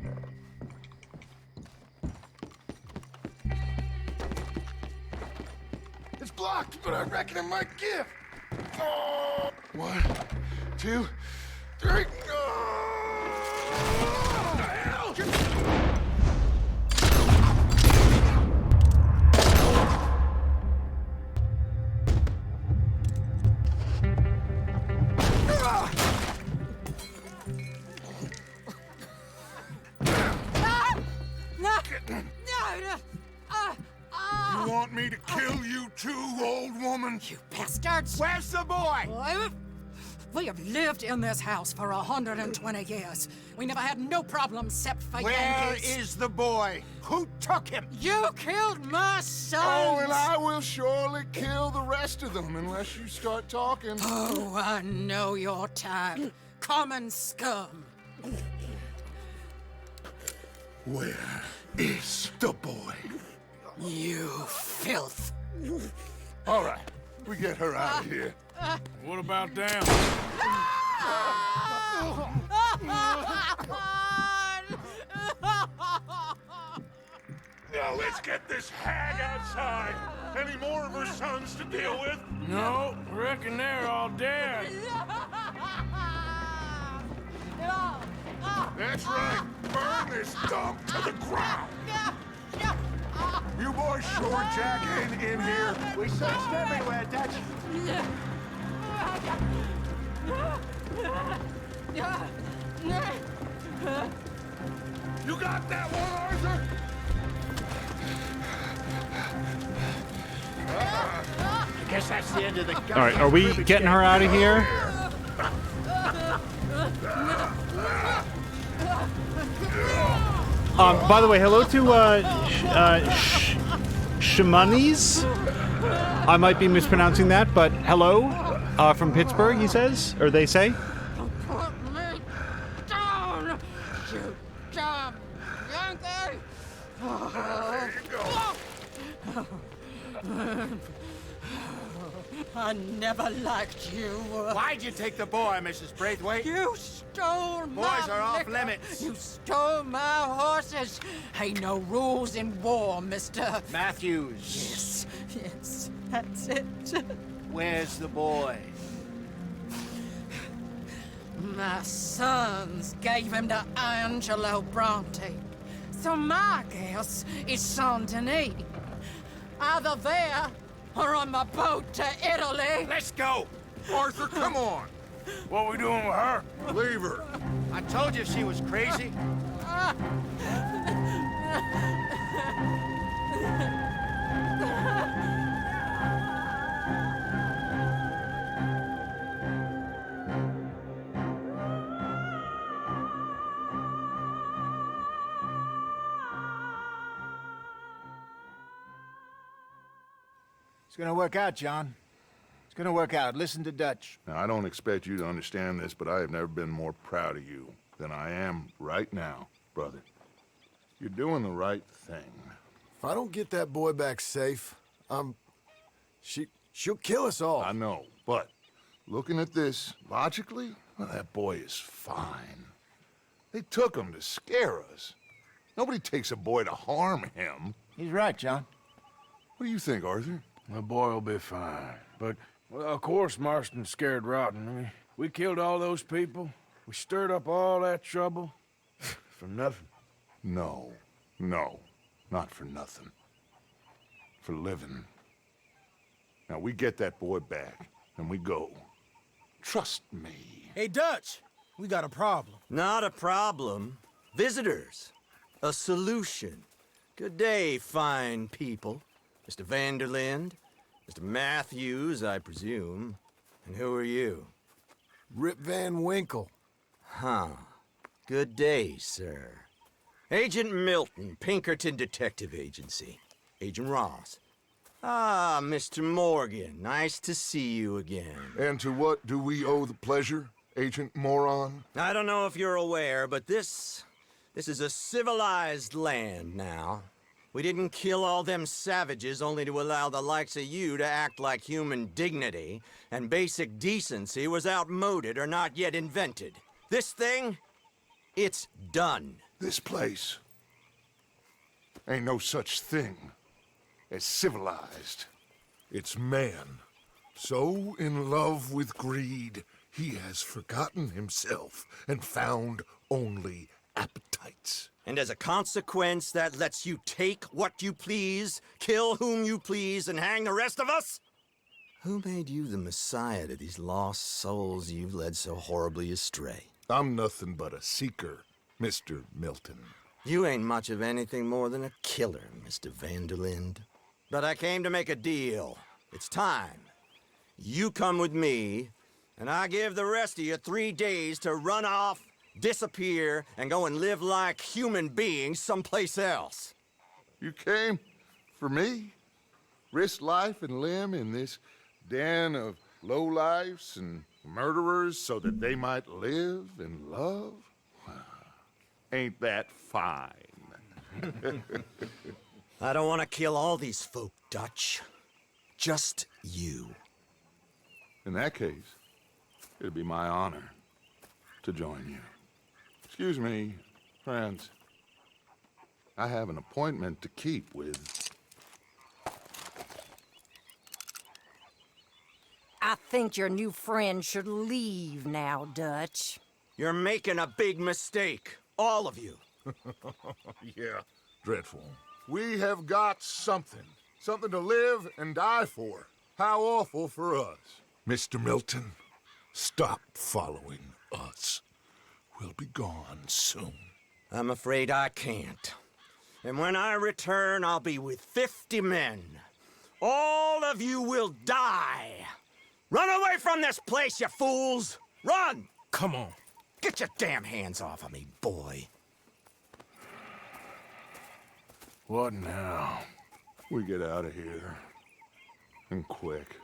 C: It's blocked, but I reckon it might give. Oh. 1, 2, 3. You want me to kill you too, old woman?
N: You bastards!
B: Where's the boy?
N: We have lived in this house for 120 years. We never had no problems except for
B: Where
N: Yankees.
B: is the boy? Who took him?
N: You killed my son!
C: Oh, and I will surely kill the rest of them unless you start talking.
N: Oh, I know your type. Common scum.
C: Where is the boy?
N: You filth.
C: All right, we get her out of here.
F: What about them?
C: Now let's get this hag outside. Any more of her sons to deal with?
F: No, reckon they're all dead.
C: That's right. Burn this dump to the ground. You boys sure Jack ain't in here?
B: We searched everywhere, Dutch.
C: You got that one, Arthur?
B: I guess that's the end of the
A: All right, are we getting her out of here? By the way, hello to Shamanis. I might be mispronouncing that, but hello from Pittsburgh, he says, or they say.
N: Put me down, you dumb Yankee!
C: There you go.
N: I never liked you.
B: Why'd you take the boy, Mrs. Braithwaite?
N: You stole my
B: Boys are off
N: liquor.
B: limits.
N: You stole my horses. Ain't no rules in war, mister.
B: Matthews.
N: Yes, that's it.
B: Where's the boy?
N: My sons gave him to Angelo Bronte. So my guess is Saint Denis. Either there or on my boat to Italy.
B: Let's go.
C: Arthur, come on.
F: What we doing with her?
C: Leave her.
B: I told you she was crazy. It's gonna work out, John. It's gonna work out. Listen to Dutch.
C: Now, I don't expect you to understand this, but I have never been more proud of you than I am right now, brother. You're doing the right thing.
O: If I don't get that boy back safe, she'll kill us all.
C: I know, but looking at this logically, well, that boy is fine. They took him to scare us. Nobody takes a boy to harm him.
B: He's right, John.
C: What do you think, Arthur?
F: The boy will be fine. But, well, of course Marston's scared rotten. I mean, we killed all those people. We stirred up all that trouble. For nothing.
C: No, not for nothing. for living. Now, we get that boy back, and we go. Trust me.
P: Hey, Dutch, we got a problem.
Q: Not a problem. Visitors. A solution. Good day, fine people. Mr. Vanderlind, Mr. Matthews, I presume. And who are you?
O: Rip Van Winkle.
Q: Huh. Good day, sir. Agent Milton, Pinkerton Detective Agency. Agent Ross. Ah, Mr. Morgan, nice to see you again.
C: And to what do we owe the pleasure, Agent Moron?
Q: I don't know if you're aware, but this is a civilized land now. We didn't kill all them savages only to allow the likes of you to act like human dignity, and basic decency was outmoded or not yet invented. This thing, it's done.
C: This place ain't no such thing as civilized. It's man, so in love with greed, he has forgotten himself and found only appetites.
Q: And as a consequence, that lets you take what you please, kill whom you please, and hang the rest of us? Who made you the messiah to these lost souls you've led so horribly astray?
C: I'm nothing but a seeker, Mr. Milton.
Q: You ain't much of anything more than a killer, Mr. Vanderlind. But I came to make a deal. It's time. You come with me, and I give the rest of you 3 days to run off, disappear, and go and live like human beings someplace else.
C: You came for me? Risk life and limb in this den of lowlifes and murderers so that they might live and love? Ain't that fine?
Q: I don't want to kill all these folk, Dutch. Just you.
C: In that case, it'd be my honor to join you. Excuse me, friends. I have an appointment to keep with...
N: I think your new friend should leave now, Dutch.
Q: You're making a big mistake. All of you.
C: Yeah, dreadful. We have got something. Something to live and die for. How awful for us. Mr. Milton, stop following us. We'll be gone soon.
Q: I'm afraid I can't. And when I return, I'll be with 50 men. All of you will die. Run away from this place, you fools! Run!
P: Come on.
Q: Get your damn hands off of me, boy.
F: What now?
C: We get out of here. And quick.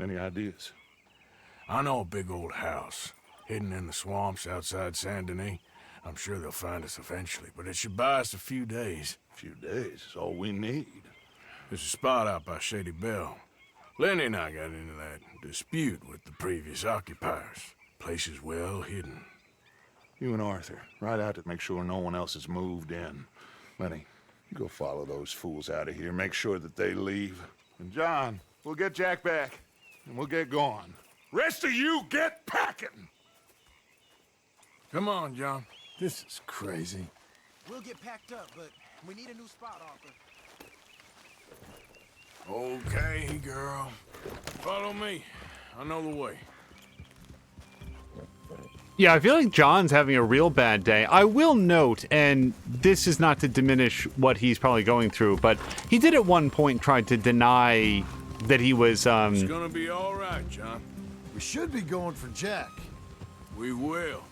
C: Any ideas?
F: I know a big old house, hidden in the swamps outside Saint Denis. I'm sure they'll find us eventually, but it should buy us a few days.
C: A few days is all we need.
F: There's a spot out by Shady Belle. Lenny and I got into that dispute with the previous occupiers. Place is well hidden.
C: You and Arthur, ride out to make sure no one else has moved in. Lenny, you go follow those fools out of here. Make sure that they leave. And John, we'll get Jack back, and we'll get going. Rest of you, get packing!
F: Come on, John. This is crazy.
P: We'll get packed up, but we need a new spot, Arthur.
F: Okay, girl. Follow me. I know the way.
A: Yeah, I feel like John's having a real bad day. I will note, and this is not to diminish what he's probably going through, but he did at one point try to deny that he was,
F: It's gonna be all right, John.
O: We should be going for Jack.
F: We will.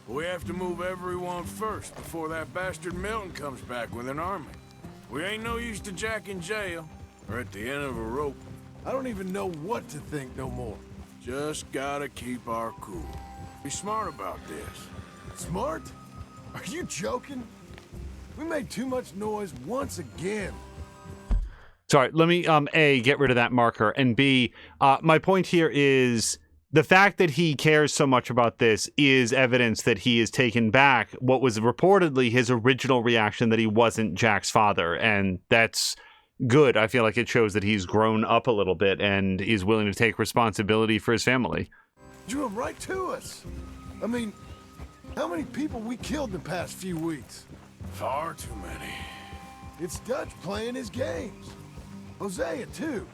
F: We have to move everyone first before that bastard Milton comes back with an army. We ain't no use to Jack in jail or at the end of a rope.
O: I don't even know what to think no more.
F: Just gotta keep our cool. Be smart about this.
O: Smart? Are you joking? We made too much noise once again.
A: Sorry, let me, A, get rid of that marker, and B, my point here is the fact that he cares so much about this is evidence that he has taken back what was reportedly his original reaction that he wasn't Jack's father, and that's good. I feel like it shows that he's grown up a little bit and is willing to take responsibility for his family.
O: Drew him right to us. I mean, how many people we killed in the past few weeks?
F: Far too many.
O: It's Dutch playing his games. Hosea, too.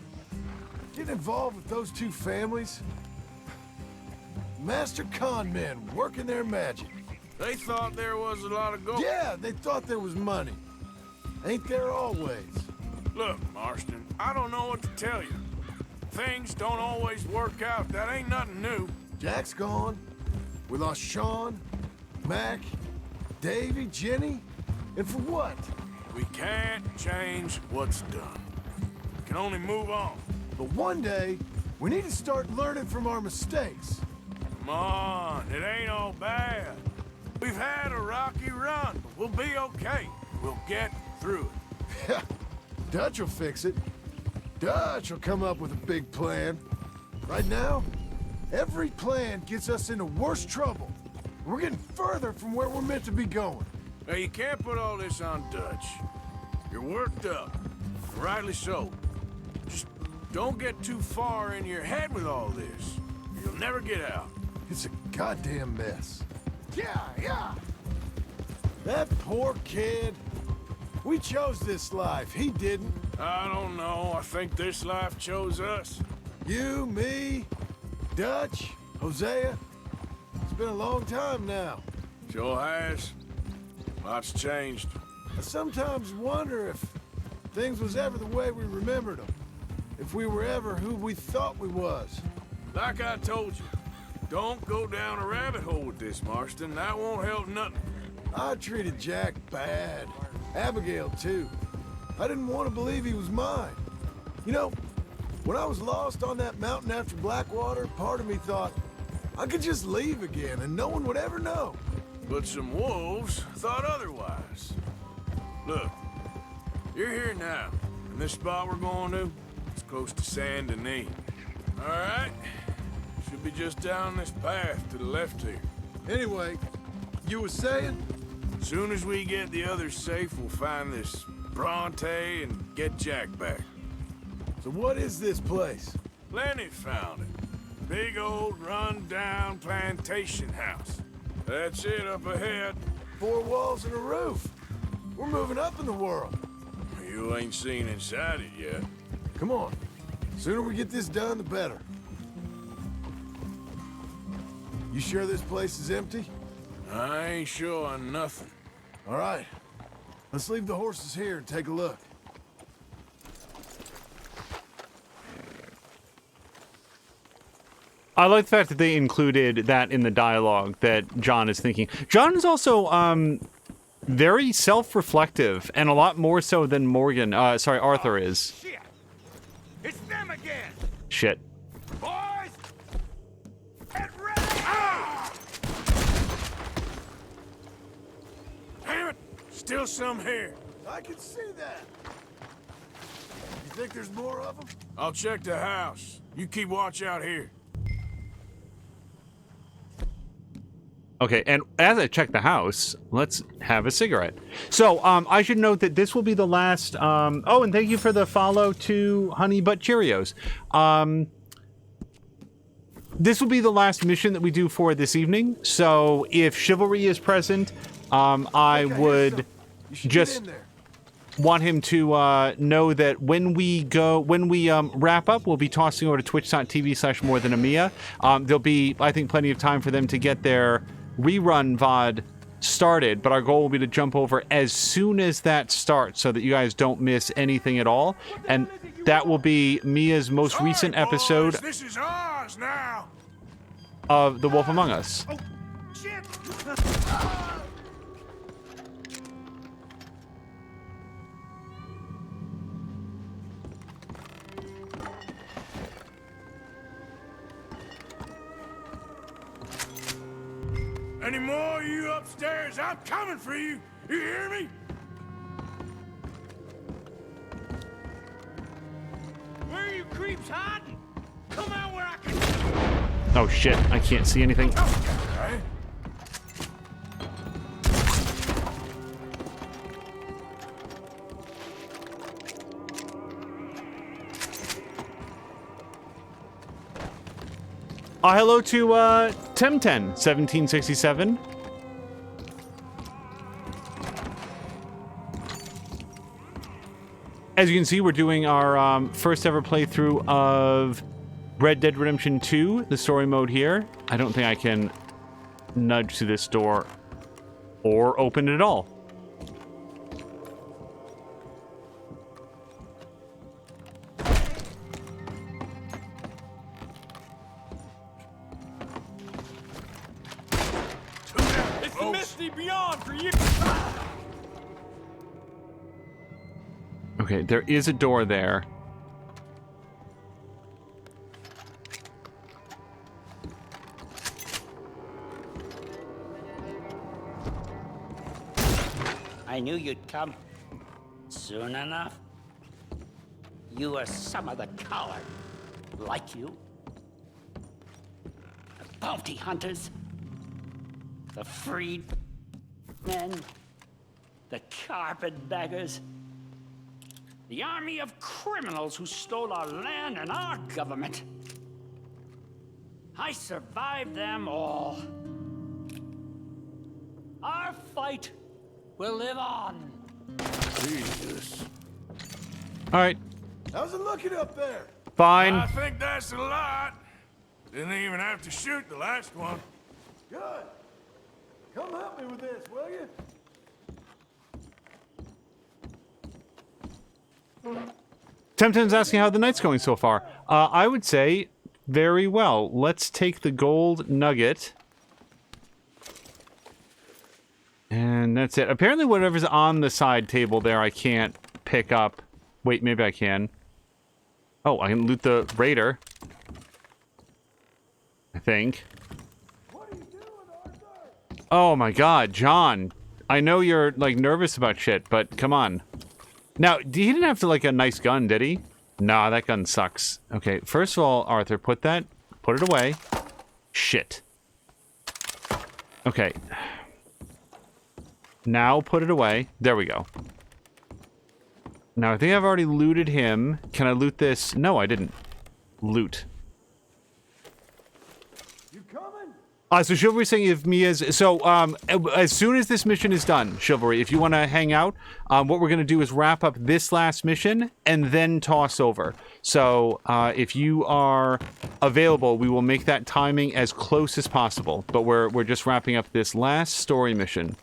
O: Getting involved with those two families. Master con men working their magic.
F: They thought there was a lot of gold.
O: Yeah, they thought there was money. Ain't there always?
F: Look, Marston, I don't know what to tell you. Things don't always work out. That ain't nothing new.
O: Jack's gone. We lost Sean, Mac, Davy, Jenny. And for what?
F: We can't change what's done. We can only move on.
O: But one day, we need to start learning from our mistakes.
F: Come on, it ain't all bad. We've had a rocky run, but we'll be okay. We'll get through
O: it. Dutch will fix it. Dutch will come up with a big plan. Right now, every plan gets us into worse trouble. We're getting further from where we're meant to be going.
F: Now, you can't put all this on Dutch. You're worked up. Rightly so. Just don't get too far in your head with all this. You'll never get out.
O: It's a goddamn mess. Yeah. That poor kid. We chose this life. He didn't.
F: I don't know. I think this life chose us.
O: You, me, Dutch, Hosea. It's been a long time now.
F: Sure has. Lots changed.
O: I sometimes wonder if things was ever the way we remembered them. If we were ever who we thought we was.
F: Like I told you, don't go down a rabbit hole with this, Marston. That won't help nothing.
O: I treated Jack bad. Abigail, too. I didn't want to believe he was mine. You know, when I was lost on that mountain after Blackwater, part of me thought I could just leave again and no one would ever know.
F: But some wolves thought otherwise. Look, you're here now, and this spot we're going to, it's close to Saint Denis. All right? Should be just down this path to the left here.
O: Anyway, you was saying?
F: As soon as we get the others safe, we'll find this Bronte and get Jack back.
O: So what is this place?
F: Lenny found it. Big old run-down plantation house. That's it up ahead.
O: 4 walls and a roof. We're moving up in the world.
F: You ain't seen inside it yet.
O: Come on. Sooner we get this done, the better. You sure this place is empty?
F: I ain't sure on nothing.
O: All right. Let's leave the horses here and take a look.
A: I like the fact that they included that in the dialogue that John is thinking. John is also very self-reflective, and a lot more so than Arthur is.
C: Shit! It's them again!
A: Shit.
C: Boys! Get ready! Ah!
F: Damn it! Still some here.
O: I can see that. You think there's more of them?
F: I'll check the house. You keep watch out here.
A: Okay, and as I check the house, let's have a cigarette. So, I should note that this will be the last, oh, and thank you for the follow to Honey Butt Cheerios. This will be the last mission that we do for this evening, so if Chivalry is present, I would just want him to know that when we wrap up, we'll be tossing over to twitch.tv/morethanamia. There'll be, I think, plenty of time for them to get their rerun VOD started, but our goal will be to jump over as soon as that starts so that you guys don't miss anything at all. And that will be Mia's most recent episode
F: This is ours now.
A: of The Wolf Among Us.
C: Oh, shit!
F: Any more of you upstairs? I'm coming for you. You hear me?
C: Where are you creeps hiding? Come out where I can...
A: Oh shit, I can't see anything.
F: Okay.
A: Hello to Temten 1767. As you can see, we're doing our first ever playthrough of Red Dead Redemption 2, the story mode here. I don't think I can nudge to this door or open it at all.
M: It's the Misty Beyond for you!
A: Okay, there is a door there.
R: I knew you'd come. Soon enough. You are some of the color. Like you. The bounty hunters. The freed men. The carpetbaggers. The army of criminals who stole our land and our government. I survived them all. Our fight will live on.
F: Jesus.
A: All right.
O: How's it looking up there?
A: Fine.
F: I think that's a lot. Didn't even have to shoot the last one.
O: Good. Come help me with this, will you?
A: Temtem's asking how the night's going so far. I would say very well. Let's take the gold nugget. And that's it. Apparently whatever's on the side table there I can't pick up. Wait, maybe I can. Oh, I can loot the raider. I think. Oh my god, John. I know you're, like, nervous about shit, but come on. Now, he didn't have to, like, a nice gun, did he? Nah, that gun sucks. Okay, first of all, Arthur, put it away. Shit. Okay. Now put it away. There we go. Now, I think I've already looted him. Can I loot this? No, I didn't. Loot. So Chivalry's saying if Mia's... So, as soon as this mission is done, Chivalry, if you want to hang out, what we're going to do is wrap up this last mission and then toss over. So, if you are available, we will make that timing as close as possible. But we're just wrapping up this last story mission.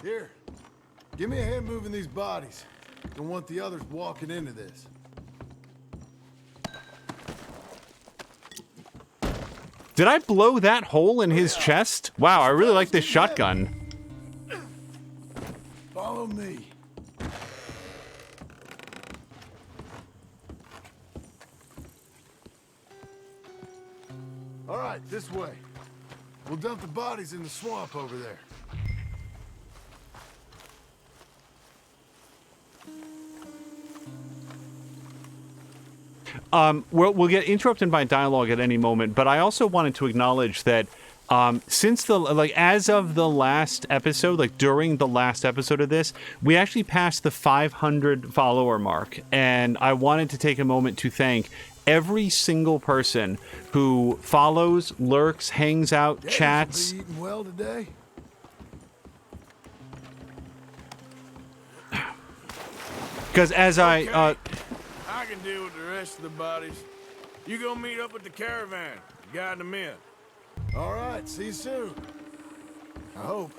O: Here, give me a hand moving these bodies. Don't want the others walking into this.
A: Did I blow that hole in his chest? Wow, I really like this shotgun.
O: Follow me. All right, this way. We'll dump the bodies in the swamp over there.
A: We'll get interrupted by dialogue at any moment, but I also wanted to acknowledge that since as of the last episode, during the last episode of this, we actually passed the 500 follower mark, and I wanted to take a moment to thank every single person who follows, lurks, hangs out, chats.
O: Be eating well today?
A: Because as
F: I can deal with the rest of the bodies. You go meet up with the caravan. Guide them in.
O: All right, see you soon. I hope.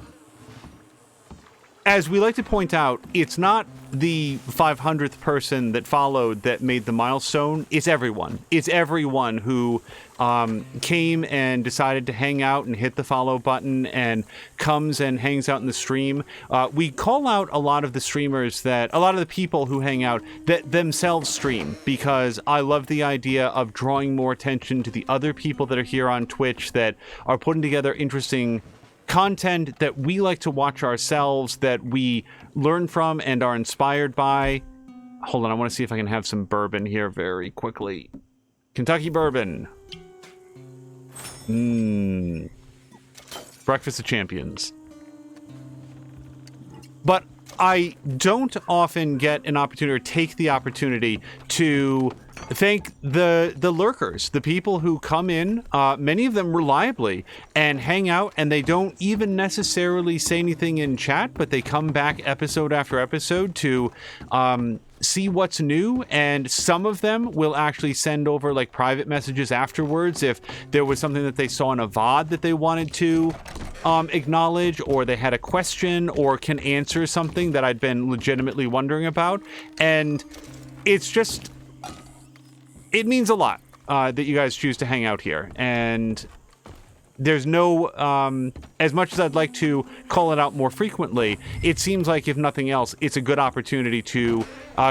A: As we like to point out, it's not the 500th person that followed that made the milestone. It's everyone. It's everyone who came and decided to hang out and hit the follow button and comes and hangs out in the stream. We call out a lot of the streamers a lot of the people who hang out that themselves stream, because I love the idea of drawing more attention to the other people that are here on Twitch that are putting together interesting content that we like to watch ourselves, that we learn from and are inspired by. Hold on, I want to see if I can have some bourbon here very quickly. Kentucky bourbon. Breakfast of Champions. But I don't often get an opportunity or take the opportunity to thank the lurkers, the people who come in, many of them reliably, and hang out, and they don't even necessarily say anything in chat, but they come back episode after episode to see what's new, and some of them will actually send over like private messages afterwards if there was something that they saw in a VOD that they wanted to acknowledge, or they had a question or can answer something that I'd been legitimately wondering about. And it's just, it means a lot that you guys choose to hang out here. And there's no, as much as I'd like to call it out more frequently, it seems like, if nothing else, it's a good opportunity to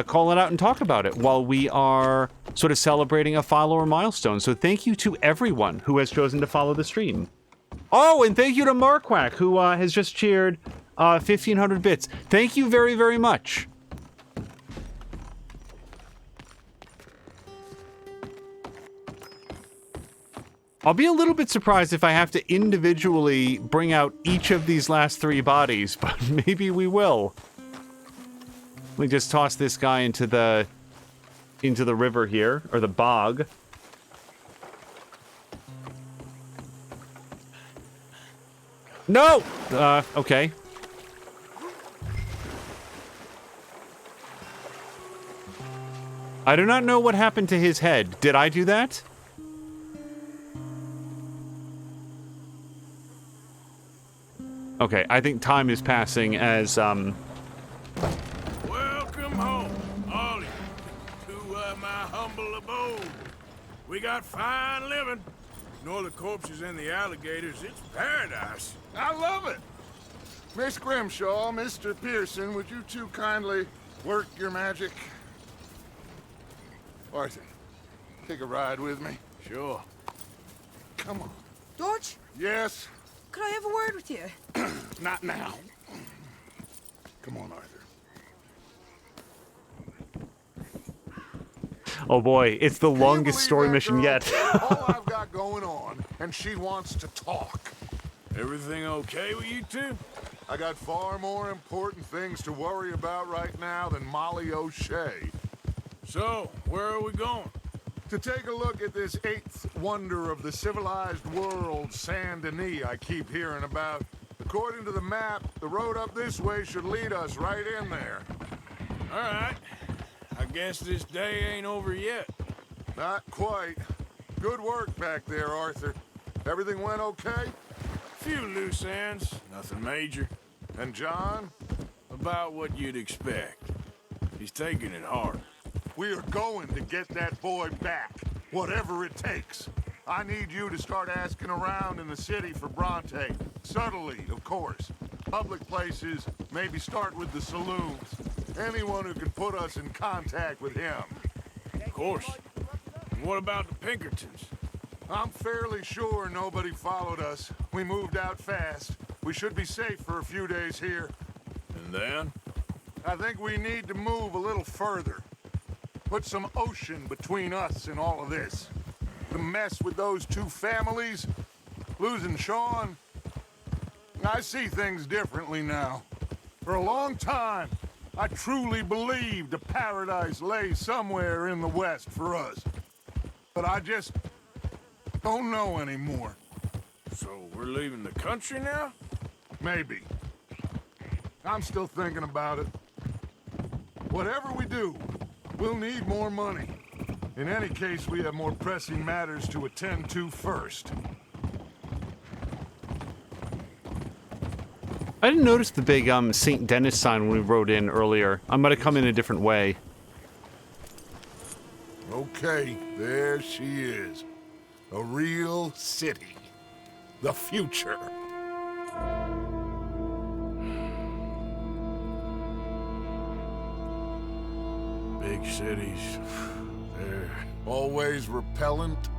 A: call it out and talk about it while we are sort of celebrating a follower milestone. So thank you to everyone who has chosen to follow the stream. Oh, and thank you to Marquack, who has just cheered 1,500 bits. Thank you very, very much. I'll be a little bit surprised if I have to individually bring out each of these last 3 bodies, but maybe we will. Let me just toss this guy into the river here, or the bog. No! Okay. I do not know what happened to his head. Did I do that? Okay, I think time is passing as,
F: Welcome home, all of you, to my humble abode. We got fine living. Ignore the corpses and the alligators, it's paradise.
C: I love it. Miss Grimshaw, Mr. Pearson, would you two kindly work your magic? Arthur, take a ride with me.
F: Sure.
C: Come on.
S: George?
C: Yes?
S: Could I have a word with you?
C: Not now. Come on, Arthur.
A: Oh boy, it's the longest story mission yet.
C: All I've got going on, and she wants to talk.
F: Everything okay with you two?
C: I got far more important things to worry about right now than Molly O'Shea.
F: So, where are we going?
C: To take a look at this 8th wonder of the civilized world, Saint Denis, I keep hearing about. According to the map, the road up this way should lead us right in there.
F: All right. I guess this day ain't over yet.
C: Not quite. Good work back there, Arthur. Everything went okay?
F: Few loose ends, nothing major.
C: And John?
F: About what you'd expect. He's taking it hard.
C: We are going to get that boy back, whatever it takes. I need you to start asking around in the city for Bronte. Subtly, of course. Public places, maybe start with the saloons. Anyone who can put us in contact with him.
F: Of course. And what about the Pinkertons?
C: I'm fairly sure nobody followed us. We moved out fast. We should be safe for a few days here.
F: And then?
C: I think we need to move a little further. Put some ocean between us and all of this. The mess with those 2 families, losing Sean. I see things differently now. For a long time, I truly believed a paradise lay somewhere in the West for us. But I just don't know anymore.
F: So we're leaving the country now?
C: Maybe. I'm still thinking about it. Whatever we do, we'll need more money. In any case, we have more pressing matters to attend to first.
A: I didn't notice the big St. Denis sign when we rode in earlier. I might have come in a different way.
C: Okay, there she is. A real city. The future.
F: Big cities. They're
C: always repellent.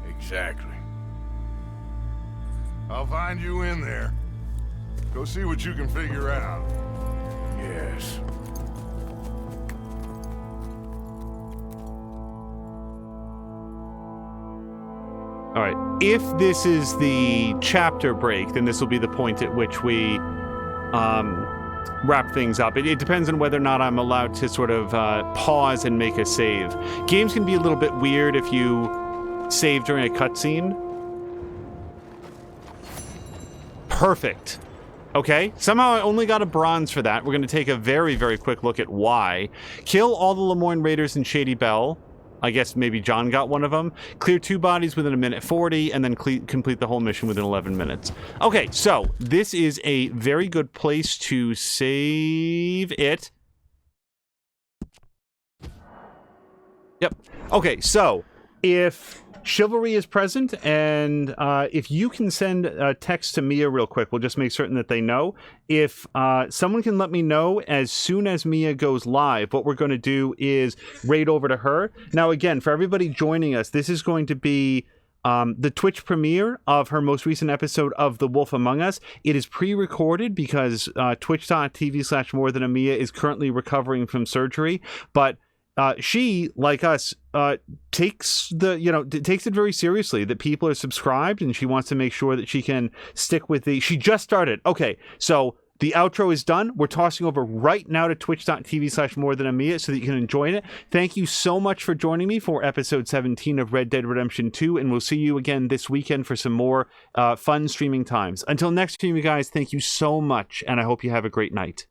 F: Exactly.
C: I'll find you in there. Go see what you can figure out.
F: Yes.
A: All right. If this is the chapter break, then this will be the point at which we wrap things up. It depends on whether or not I'm allowed to sort of pause and make a save. Games can be a little bit weird if you save during a cutscene. Perfect. Okay, somehow I only got a bronze for that. We're going to take a very, very quick look at why. Kill all the Lemoyne Raiders in Shady Belle. I guess maybe John got one of them. Clear 2 bodies within 1:40, and then complete the whole mission within 11 minutes. Okay, so this is a very good place to save it. Yep. Okay, so if Chivalry is present, and if you can send a text to Mia real quick, we'll just make certain that they know. If someone can let me know as soon as Mia goes live, what we're going to do is raid over to her. Now, again, for everybody joining us, this is going to be the Twitch premiere of her most recent episode of The Wolf Among Us. It is pre-recorded because twitch.tv/morethanamia is currently recovering from surgery, but she, like us, takes it very seriously that people are subscribed, and she wants to make sure that she can stick with she just started. Okay, so the outro is done. We're tossing over right now to twitch.tv/morethanamia so that you can enjoy it. Thank you so much for joining me for episode 17 of Red Dead Redemption 2, and we'll see you again this weekend for some more fun streaming times. Until next time, you guys, thank you so much, and I hope you have a great night.